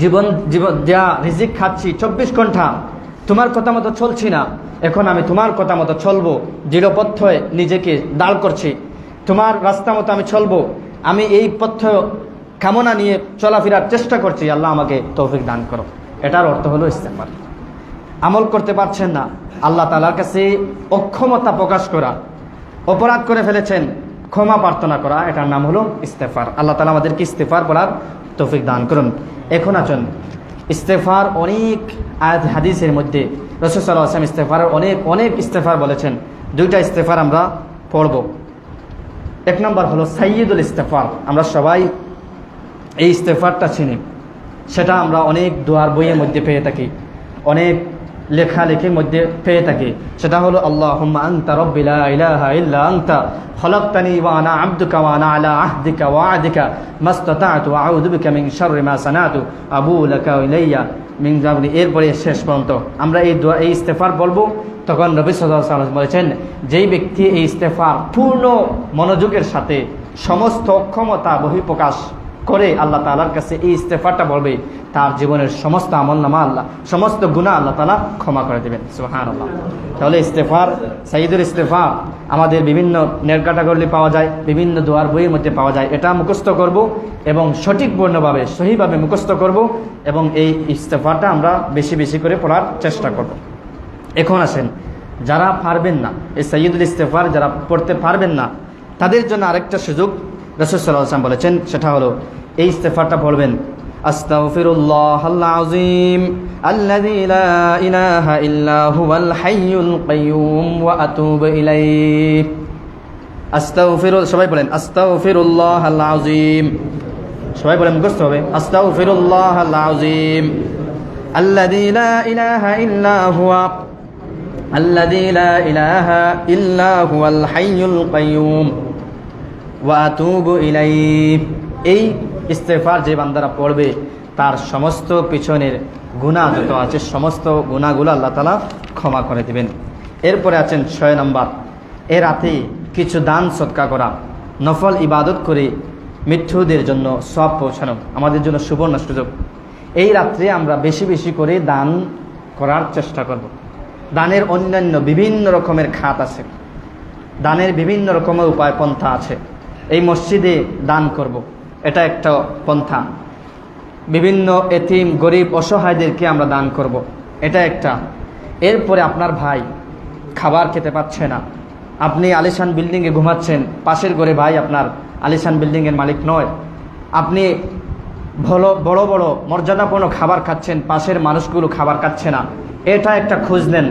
জীবন যা রিজিক খাচ্ছি 24 ঘন্টা তোমার কথা মতো চলছি না, এখন আমি তোমার কথা মতো চলবো, দৃঢ়পথ্যে নিজেকে দাঁড় করছি, তোমার রাস্তা মতো আমি চলবো, আমি এই পথ্য কামনা নিয়ে চলাফেরার চেষ্টা করছি, আল্লাহ আমাকে তৌফিক দান করো। এটার অর্থ হলো ইস্তেগফার। আমল করতে পারছেন না, আল্লাহ তাআলার কাছে অক্ষমতা প্রকাশ করা, অপরাধ করে ফেলেছেন, ক্ষমা প্রার্থনা করা, এটার নাম হলো ইস্তেগফার। আল্লাহ তাআলা আমাদেরকে ইস্তেগফার করার তৌফিক দান করুন। এখন আছেন ইস্তেগফার, অনেক আয়াত হাদিসের মধ্যে রাসূল সাল্লাল্লাহু আলাইহি ওয়াসাল্লাম ইস্তেগফারের অনেক ইস্তেগফার বলেছেন। দুইটা ইস্তেগফার আমরা পড়ব। এক নম্বর হলো সাইয়্যিদুল ইস্তেগফার। আমরা সবাই এই ইস্তেগফারটা চিনি, সেটা আমরা অনেক দোয়ার বইয়ের মধ্যে পেয়ে থাকি, অনেক লেখালেখির মধ্যে পেয়ে থাকি। সেটা হলো আল্লাহুম্মা আনতা রাব্বি লা ইলাহা ইল্লা আনতা খলাকতানি ওয়া আনা আবদুকা ওয়া আনা আলা আহদিকা ওয়া ওয়া'দিকা মাসতাতা'তু ওয়া আউযু বিকা মিন শাররি মা সানাতু আবু লাকা ইলাইয়া মিন যাবনি। এরপরে শেষ পর্যন্ত আমরা এই দোয়া, এই ইস্তেগফার বলবো। তখন নবী সাল্লাল্লাহু আলাইহি ওয়াসাল্লাম বলেছেন, যেই ব্যক্তি এই ইস্তেগফার পূর্ণ মনোযোগের সাথে সমস্ত অক্ষমতা বহিঃপ্রকাশ করে আল্লাহ তাআলার কাছে এই ইস্তেগফারটা বলবে, তার জীবনের সমস্ত আমলনামা আল্লাহ, সমস্ত গুনাহ আল্লাহ তাআলা ক্ষমা করে দেবেন। সুবহানাল্লাহ। তাহলে ইস্তেগফার, সাইয়্যিদুল ইস্তেগফার আমাদের বিভিন্ন নেট ক্যাটাগরি পাওয়া যায়, বিভিন্ন দোয়ার বইয়ের মধ্যে পাওয়া যায়। এটা মুখস্থ করব এবং সঠিক পূর্ণভাবে সহিভাবে মুখস্থ করব এবং এই ইস্তেগফারটা আমরা বেশি বেশি করে পড়ার চেষ্টা করব। এখন আসেন, যারা পারবেন না এই সাইয়্যিদুল ইস্তেগফার, যারা পড়তে পারবেন না, তাদের জন্য আরেকটা সুযোগ রাসূল সাল্লাল্লাহু আলাইহি ওয়াসাল্লাম বলেছেন, সেটা হলো এই ইস্তেগফারটা পড়বেন, আস্তাগফিরুল্লাহাল আযীম আল্লাযী লা ইলাহা ইল্লা হুয়াল হাইয়ুল কাইয়্যুম ওয়া আতুবু ইলাইহি। সবাই বলেন আস্তাগফিরুল্লাহাল আযীম, সবাই বলেন, মুখস্থ হবে, আস্তাগফিরুল্লাহাল আযীম আল্লাযী লা ইলাহা ইল্লা হুয়া আল্লাযী লা ইলাহা ইল্লা হুয়াল হাইয়ুল কাইয়্যুম ওয়া আতুবু ইলাইহি। এই ইস্তেগফার যে বান্দারা পড়বে, তার সমস্ত পিছনের গুনাহ যত আছে সমস্ত গুনাহগুলো আল্লাহ তাআলা ক্ষমা করে দিবেন। এরপরে আছেন 6 নম্বর, এ রাতে কিছু দান সদকা করা, নফল ইবাদত করে মৃত্যুদের জন্য সওয়াব পৌঁছানো আমাদের জন্য সুবর্ণ সুযোগ। এই রাত্রে আমরা বেশি বেশি করে দান করার চেষ্টা করব। দানের অন্যান্য বিভিন্ন রকমের খাত আছে, দানের বিভিন্ন রকমের উপায় পন্থা আছে। এই মসজিদে দান করব, এটা একটা পন্থা। বিভিন্ন এতিম গরিব অসহায়দেরকে আমরা দান করব, এটা একটা। এরপরে আপনার ভাই খাবার খেতে পাচ্ছে না, আপনি আলিশান বিল্ডিংয়ে ঘুমাচ্ছেন, পাশের ঘরে ভাই আপনার আলিশান বিল্ডিংয়ের মালিক নয়, আপনি বড় বড় মর্যাদাপূর্ণ খাবার খাচ্ছেন, পাশের মানুষগুলো খাবার খাচ্ছে না, এটা একটা খোঁজ নেন।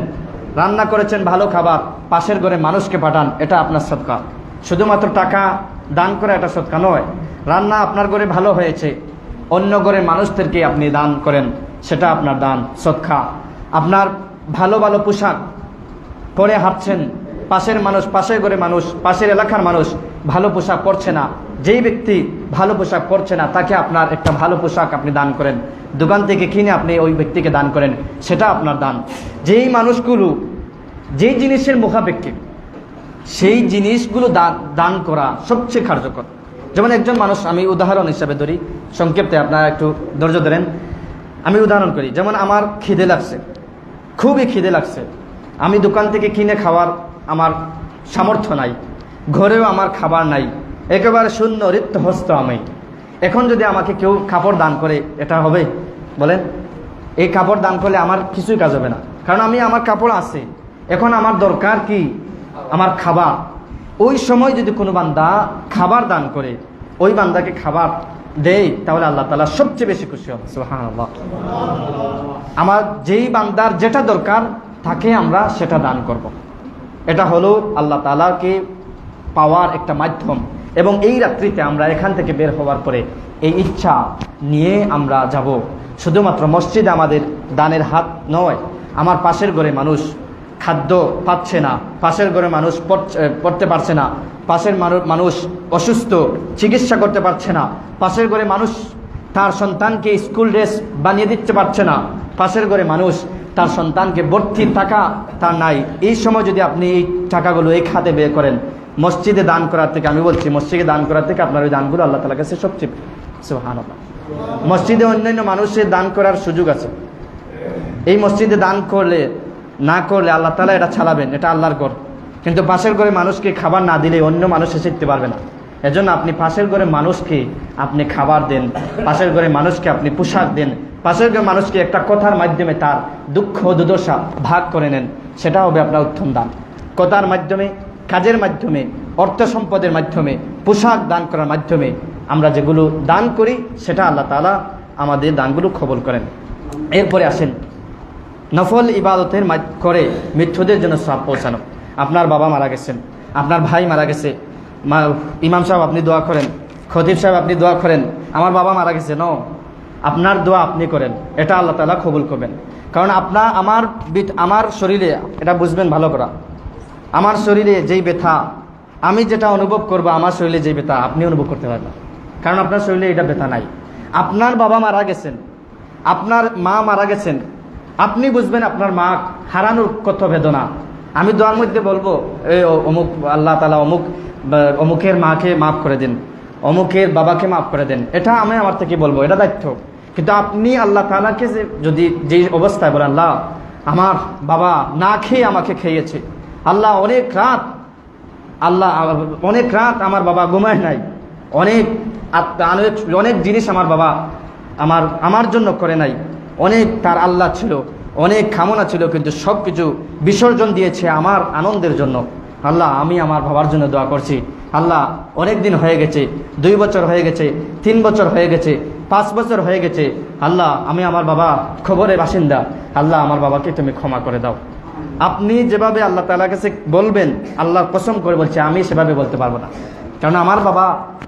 রান্না করেছেন ভালো খাবার, পাশের ঘরে মানুষকে পাঠান, এটা আপনার সদকা। শুধুমাত্র টাকা দান করে এটা সদকা নয়, রান্না আপনার ঘরে ভালো হয়েছে, অন্য ঘরের মানুষদেরকে আপনি দান করেন, সেটা আপনার দান, সদকা। আপনার ভালো ভালো পোশাক পরে হাঁটছেন, পাশের মানুষ, পাশের ঘরে মানুষ, পাশের এলাকার মানুষ ভালো পোশাক পরছে না, যেই ব্যক্তি ভালো পোশাক পরছে না তাকে আপনার একটা ভালো পোশাক আপনি দান করেন, দোকান থেকে কিনে আপনি ওই ব্যক্তিকে দান করেন, সেটা আপনার দান। যেই মানুষগুলো যেই জিনিসের মুখাপেক্ষে সেই জিনিসগুলো দান করা সবচেয়ে কার্যকর। যেমন একজন মানুষ, আমি উদাহরণ হিসাবে ধরি, সংক্ষেপে আপনারা একটু ধৈর্য ধরেন, আমি উদাহরণ করি। যেমন আমার খিদে লাগছে, খুবই খিদে লাগছে, আমি দোকান থেকে কিনে খাওয়ার আমার সামর্থ্য নাই, ঘরেও আমার খাবার নাই, একেবারে শূন্য রিক্ত হস্ত আমি। এখন যদি আমাকে কেউ কাপড় দান করে, এটা হবে? বলেন, এই কাপড় দান করলে আমার কিছুই কাজ হবে না, কারণ আমার কাপড় আছে, এখন আমার দরকার কি? আমার খাবার। ওই সময় যদি কোনো বান্দা খাবার দান করে, ওই বান্দাকে খাবার দেয়, তাহলে আল্লাহ তাআলা সবচেয়ে বেশি খুশি হবে। সুবহানাল্লাহ। আমার যেই বান্দার যেটা দরকার তাকে আমরা সেটা দান করব। এটা হলো আল্লাহ তাআলাকে পাওয়ার একটা মাধ্যম। এবং এই রাত্রিতে আমরা এখান থেকে বের হওয়ার পরে এই ইচ্ছা নিয়ে আমরা যাব, শুধুমাত্র মসজিদে আমাদের দানের হাত নয়, আমার পাশের ঘরে মানুষ খাদ্য পাচ্ছে না, পাশের ঘরে মানুষ পড়তে পারছে না, পাশের মানুষ অসুস্থ, চিকিৎসা করতে পারছে না, পাশের ঘরে মানুষ তার সন্তানকে স্কুল ড্রেস বানিয়ে দিতে পারছে না, পাশের ঘরে মানুষ তার সন্তানকে ভর্তির টাকা তার নাই। এই সময় যদি আপনি এই টাকাগুলো এই খাতে ব্যয় করেন, মসজিদে দান করার থেকে, আমি বলছি মসজিদে দান করার থেকে আপনার ওই দানগুলো আল্লাহ তাআলার কাছে সবচেয়ে সুবহানাল্লাহ। মসজিদে অন্যান্য মানুষের দান করার সুযোগ আছে। এই মসজিদে দান করলে না করলে আল্লাহ তাআলা এটা ছাড়াবেন, এটা আল্লাহর ঘর। কিন্তু পাশের ঘরে মানুষকে খাবার না দিলে অন্য মানুষ এসে শিখতে পারবে না। এজন্য আপনি পাশের ঘরে মানুষকে আপনি খাবার দেন, পাশের ঘরে মানুষকে আপনি পোশাক দেন, পাশের ঘরে মানুষকে একটা কথার মাধ্যমে তার দুঃখ দুর্দশা ভাগ করে নেন, সেটা হবে আপনার উত্তম দান। কথার মাধ্যমে, কাজের মাধ্যমে, অর্থ সম্পদের মাধ্যমে, পোশাক দান করার মাধ্যমে আমরা যেগুলো দান করি সেটা আল্লাহ তাআলা আমাদের দানগুলো কবুল করেন। এরপরে আসেন নফল ইবাদতের করে মৃত্যুদের জন্য সওয়াব পৌঁছানো। আপনার বাবা মারা গেছেন, আপনার ভাই মারা গেছে, ইমাম সাহেব আপনি দোয়া করেন, খতিব সাহেব আপনি দোয়া করেন, আমার বাবা মারা গেছে, আপনার দোয়া আপনি করেন, এটা আল্লাহ তাআলা কবুল করবেন। কারণ আমার শরীরে, এটা বুঝবেন ভালো করা, আমার শরীরে যেই ব্যথা আমি যেটা অনুভব করব, আমার শরীরে যেই ব্যথা আপনি অনুভব করতে পারবেন, কারণ আপনার শরীরে এটা ব্যথা নাই। আপনার বাবা মারা গেছেন, আপনার মা মারা গেছেন, আপনি বুঝবেন আপনার মা হারানোর কত বেদনা। আমি দোয়ার মধ্যে বলবো এই অমুক আল্লাহ তাআলা অমুকের মাকে মাফ করে দিন, অমুকের বাবাকে মাফ করে দেন, এটা আমি আমার থেকে বলবো, এটা দায়িত্ব। কিন্তু আপনি আল্লাহ তাআলাকে যদি যেই অবস্থায় বলেন, আল্লাহ আমার বাবা না খেয়ে আমাকে খেয়েছে, আল্লাহ অনেক রাত আমার বাবা ঘুমায় নাই, অনেক জিনিস আমার বাবা আমার জন্য করে নাই, অনেক তার আল্লাহ ছিল, অনেক কামনা ছিল, কিন্তু সব কিছু বিসর্জন দিয়েছে আমার আনন্দের জন্য। আল্লাহ আমি আমার বাবার জন্য দোয়া করছি, আল্লাহ অনেক দিন হয়ে গেছে, 2 বছর হয়ে গেছে, 3 বছর হয়ে গেছে, 5 বছর হয়ে গেছে, আল্লাহ আমি আমার বাবা খবরের বাসিন্দা, আল্লাহ আমার বাবাকে তুমি ক্ষমা করে দাও। আপনি যেভাবে আল্লাহ তাআলার কাছে বলবেন, আল্লাহ কসম করে বলছে আমি সেভাবে বলতে পারবো না, কারণ আমার বাবা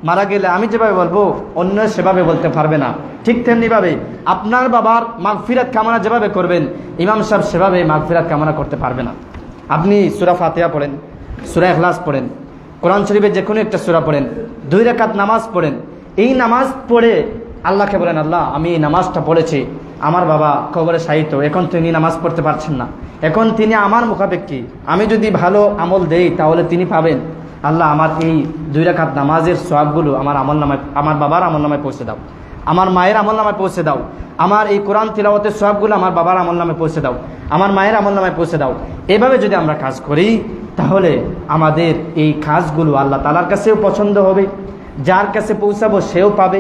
মারা গেলে আমি যেভাবে বলবো অন্য সেভাবে বলতে পারবে না। ঠিক তেমনিভাবে আপনার বাবার মাগফিরাত কামনা যেভাবে করবেন, ইমাম সাহেব সেভাবে মাগফিরাত কামনা করতে পারবে না। আপনি সূরা ফাতিহা পড়েন, সূরা ইখলাস পড়েন, কোরআন শরীফের যে কোনো একটা সূরা পড়েন, 2 রাকাত নামাজ পড়েন, এই নামাজ পড়ে আল্লাহকে বলেন, আল্লাহ আমি এই নামাজটা পড়েছি, আমার বাবা কবরে শায়িত, এখন তিনি নামাজ পড়তে পারছেন না, এখন তিনি আমার মুখাপেক্ষী, আমি যদি ভালো আমল দেই তাহলে তিনি পাবেন, আল্লাহ আমার এই 2 রাকাত নামাজের সওয়াবগুলো আমার আমলনামায়, আমার বাবার আমলনামায় পৌঁছে দাও, আমার মায়ের আমলনামায় পৌঁছে দাও, আমার এই কোরআন তিলাওয়াতের সওয়াবগুলো আমার বাবার আমলনামায় পৌঁছে দাও, আমার মায়ের আমলনামায় পৌঁছে দাও। এভাবে যদি আমরা কাজ করি তাহলে আমাদের এই কাজগুলো আল্লাহ তাআলার কাছেও পছন্দ হবে, যার কাছে পৌঁছাবো সেও পাবে,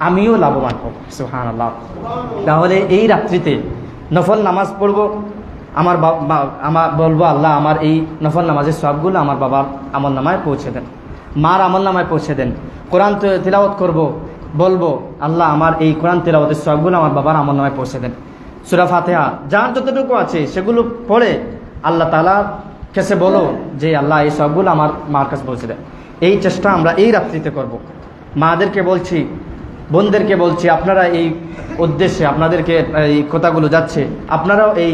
আমিও লাভবান হব। সুবহানাল্লাহ। তাহলে এই রাত্রিতে নফল নামাজ পড়ব, আমার বলবো আল্লাহ আমার এই নফল নামাজের সওয়াবগুলো আমার বাবার আমলনামায় পৌঁছে দেন, মার আমলনামায় পৌঁছে দেন। কোরআন তিলাওয়াত করব, বলবো আল্লাহ আমার এই কোরআন তিলাওয়াতের সওয়াবগুলো আমার বাবার আমলনামায় পৌঁছে দেন। সূরা ফাতিহা যার যতটুকু আছে সেগুলো পড়ে আল্লাহ তাআলার কাছে বলো যে আল্লাহ এই সওয়াবগুলো আমার মার কাছে পৌঁছে দেন। এই চেষ্টা আমরা এই রাত্রিতে করব। মাদেরকে বলছি, বোনদেরকে বলছি, আপনারা এই উদ্দেশ্যে আপনাদেরকে এই কথাগুলো যাচ্ছে, আপনারাও এই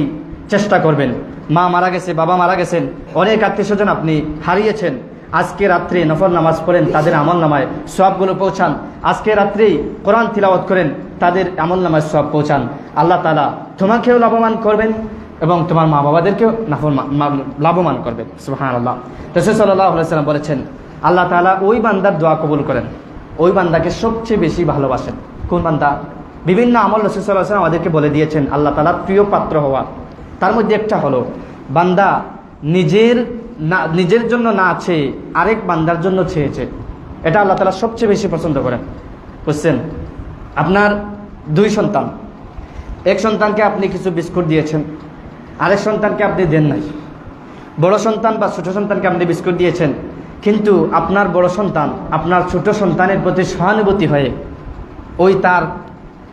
চেষ্টা করবেন। মা মারা গেছে, বাবা মারা গেছেন, অনেক আত্মীয়স্বজন আপনি হারিয়েছেন, আজকে রাত্রে নফল নামাজ পড়েন, তাদের আমলনামায় সওয়াবগুলো পৌঁছান। আজকে রাত্রেই কোরআন তিলাওয়াত করেন, তাদের আমলনামায় সওয়াব পৌঁছান। আল্লাহ তাআলা তোমাকেও লাভবান করবেন এবং তোমার মা বাবাদেরকেও লাভবান করবেন। সুবহানাল্লাহ। রাসূল সাল্লাল্লাহু আলাইহি ওয়াসাল্লাম বলেছেন, আল্লাহ তাআলা ওই বান্দার দোয়া কবুল করেন, ওই বান্দাকে সবচেয়ে বেশি ভালোবাসেন। কোন বান্দা? বিভিন্ন আমল রাসূল সাল্লাল্লাহু আলাইহি ওয়াসাল্লাম আমাদেরকে বলে দিয়েছেন আল্লাহ তাআলার প্রিয় পাত্র হওয়া। তার মধ্যে একটা হলো বান্দা নিজের জন্য না চেয়ে আরেক বান্দার জন্য চেয়েছে, এটা আল্লাহ তাআলা সবচেয়ে বেশি পছন্দ করেন। বুঝছেন? আপনার 2 সন্তান, এক সন্তানকে আপনি কিছু বিস্কুট দিয়েছেন, আরেক সন্তানকে আপনি দেন নাই। বড় সন্তান বা ছোট সন্তানকে আপনি বিস্কুট দিয়েছেন, কিন্তু আপনার বড় সন্তান আপনার ছোট সন্তানের প্রতি সহানুভূতি হয়ে ওই তার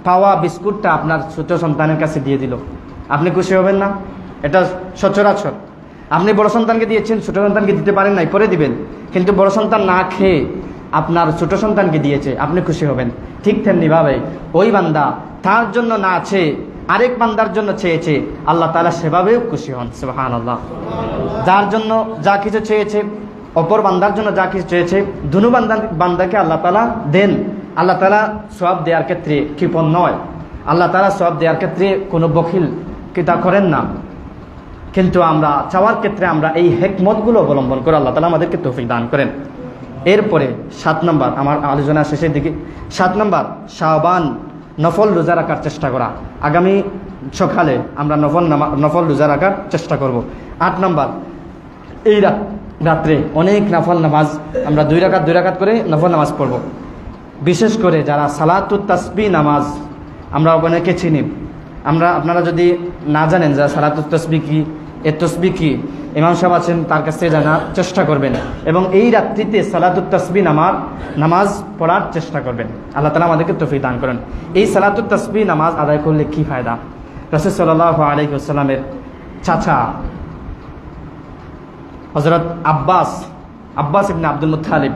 পাওয়া বিস্কুটটা আপনার ছোট সন্তানের কাছে দিয়ে দিল, আপনি খুশি হবেন না? এটা সচরাচর। আপনি বড় সন্তানকে দিয়েছেন, ছোট সন্তানকে দিতে পারেন নাই, পরে দিবেন, কিন্তু বড় সন্তান না খেয়ে আপনার ছোট সন্তানকে দিয়েছে, আপনি খুশি হবেন। ঠিক তেমনিভাবে ওই বান্দা তার জন্য না আছে আরেক বান্দার জন্য চেয়েছে, আল্লাহ তাআলা সেভাবেও খুশি হন। সুবহানাল্লাহ। যার জন্য যা কিছু চেয়েছে, অপর বান্দার জন্য যা কিছু চেয়েছে, দুনু বান্দাকে আল্লাহ তাআলা দেন। আল্লাহ তাআলা সওয়াব দেওয়ার ক্ষেত্রে কৃপণ নয়। আল্লাহ তাআলা সওয়াব দেওয়ার ক্ষেত্রে কোনো বখিল কিতা করেন না। কিন্তু আমরা চাওয়ার ক্ষেত্রে আমরা এই হিকমতগুলো অবলম্বন করে আল্লাহ তাআলা আমাদেরকে তৌফিক দান করেন। এরপরে 7 নম্বর, আমার আলোচনা শেষের দিকে, 7 নম্বর শাবান নফল রোজা রাখার চেষ্টা করা। আগামী সকালে আমরা নফল রোজা রাখার চেষ্টা করব। 8 নম্বর, এই রাত্রে অনেক নফল নামাজ আমরা 2 রাকাত করে নফল নামাজ পড়ব। বিশেষ করে যারা সালাতুত তাসবিহ নামাজ আমরা অনেকে চিনি, আপনারা যদি না জানেন যে সালাতুত তাসবিহ কি, এর তাসবিহ কি, ইমাম সাহেব আছেন, তার কাছ থেকে জানার চেষ্টা করবেন এবং এই রাত্রিতে সালাতুত তাসবিহ নামাজ পড়ার চেষ্টা করবেন। আল্লাহ তাআলা আমাদেরকে তৌফিক দান করেন। এই সালাতুত তাসবিহ নামাজ আদায় করলে কি ফায়দা? রাসূল সাল্লাল্লাহু আলাইহি ওয়াসাল্লামের চাচা হযরত আব্বাস ইবনে আব্দুল মুত্তালিব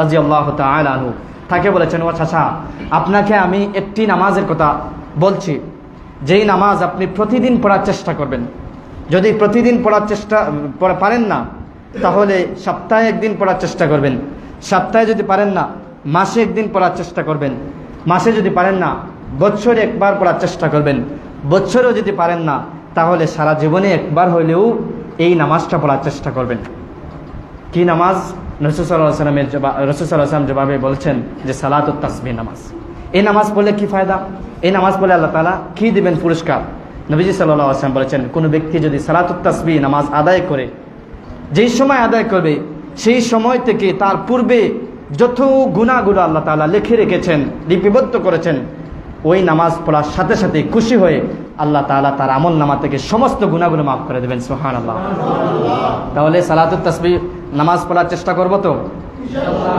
রাদিয়াল্লাহু তাআলা আনহু তাকে বলেছেন, ও চাচা, আপনাকে আমি একটি নামাজের কথা বলছি, যেই নামাজ আপনি প্রতিদিন পড়ার চেষ্টা করবেন। যদি প্রতিদিন পারেন না, তাহলে সপ্তাহে একদিন পড়ার চেষ্টা করবেন। সপ্তাহে যদি পারেন না, মাসে একদিন পড়ার চেষ্টা করবেন। মাসে যদি পারেন না, বছরে একবার পড়ার চেষ্টা করবেন। বছরেও যদি পারেন না, তাহলে সারা জীবনে একবার হইলেও এই নামাজটা পড়ার চেষ্টা করবেন। কি নামাজ? রাসূল সাল্লাল্লাহু আলাইহি ওয়াসাল্লাম যেভাবে বলছেন যে সালাতুত তাসবিহ নামাজ। এই নামাজ পড়লে কি ফায়দা? এই নামাজ পড়লে আল্লাহ তাআলা কি দিবেন পুরস্কার? নবীজি সাল্লাল্লাহু আলাইহি ওয়াসাল্লাম বলেছেন, কোনো ব্যক্তি যদি সালাতুত তাসবিহ নামাজ আদায় করে, যেই সময় আদায় করবে সেই সময় থেকে তার পূর্বে যত গুনাহগুলো আল্লাহ তাআলা লিখে রেখেছেন, লিপিবদ্ধ করেছেন, ওই নামাজ পড়ার সাথে সাথে খুশি হয়ে আল্লাহ তাআলা তার আমল নামা থেকে সমস্ত গুনাহগুলো মাফ করে দেবেন। সুবহানাল্লাহ। তাহলে সালাতুত তাসবিহ নামাজ পড়ার চেষ্টা করব তো ইনশাআল্লাহ।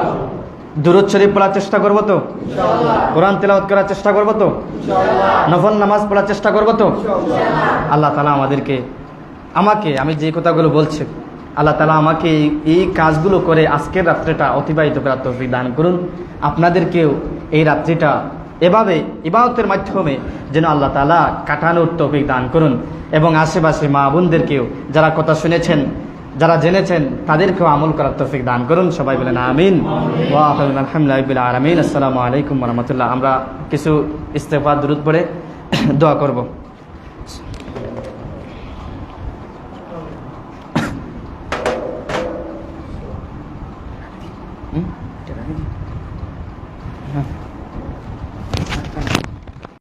দুরূদ শরীফ পড়ার চেষ্টা করব তো ইনশাআল্লাহ। কোরআন তেলাওয়াত করার চেষ্টা করব তো ইনশাআল্লাহ। নফল নামাজ পড়ার চেষ্টা করব তো ইনশাআল্লাহ। আল্লাহ তাআলা আমি যে কথাগুলো বলছি, আল্লাহ তাআলা আমাকে এই কাজগুলো করে আজকের রাত্রিটা অতিবাহিত করার তৌফিক দান করুন। আপনাদেরকেও এই রাত্রিটা এভাবে ইবাদতের মাধ্যমে যেন আল্লাহ তাআলা কাটানোর তৌফিক দান করুন এবং আশেপাশে মা বোনদেরকেও যারা কথা শুনেছেন, যারা জেনেছেন, তাদেরকেও আমল করার তৌফিক দান করুন। সবাই বলেন আমিন। ওয়া আলহামদুলিল্লাহি রাব্বিল আলামিন। আসসালামু আলাইকুম ওয়া রাহমাতুল্লাহ। আমরা কিছু ইস্তেগফার দুরূদ পড়ে দোয়া করব।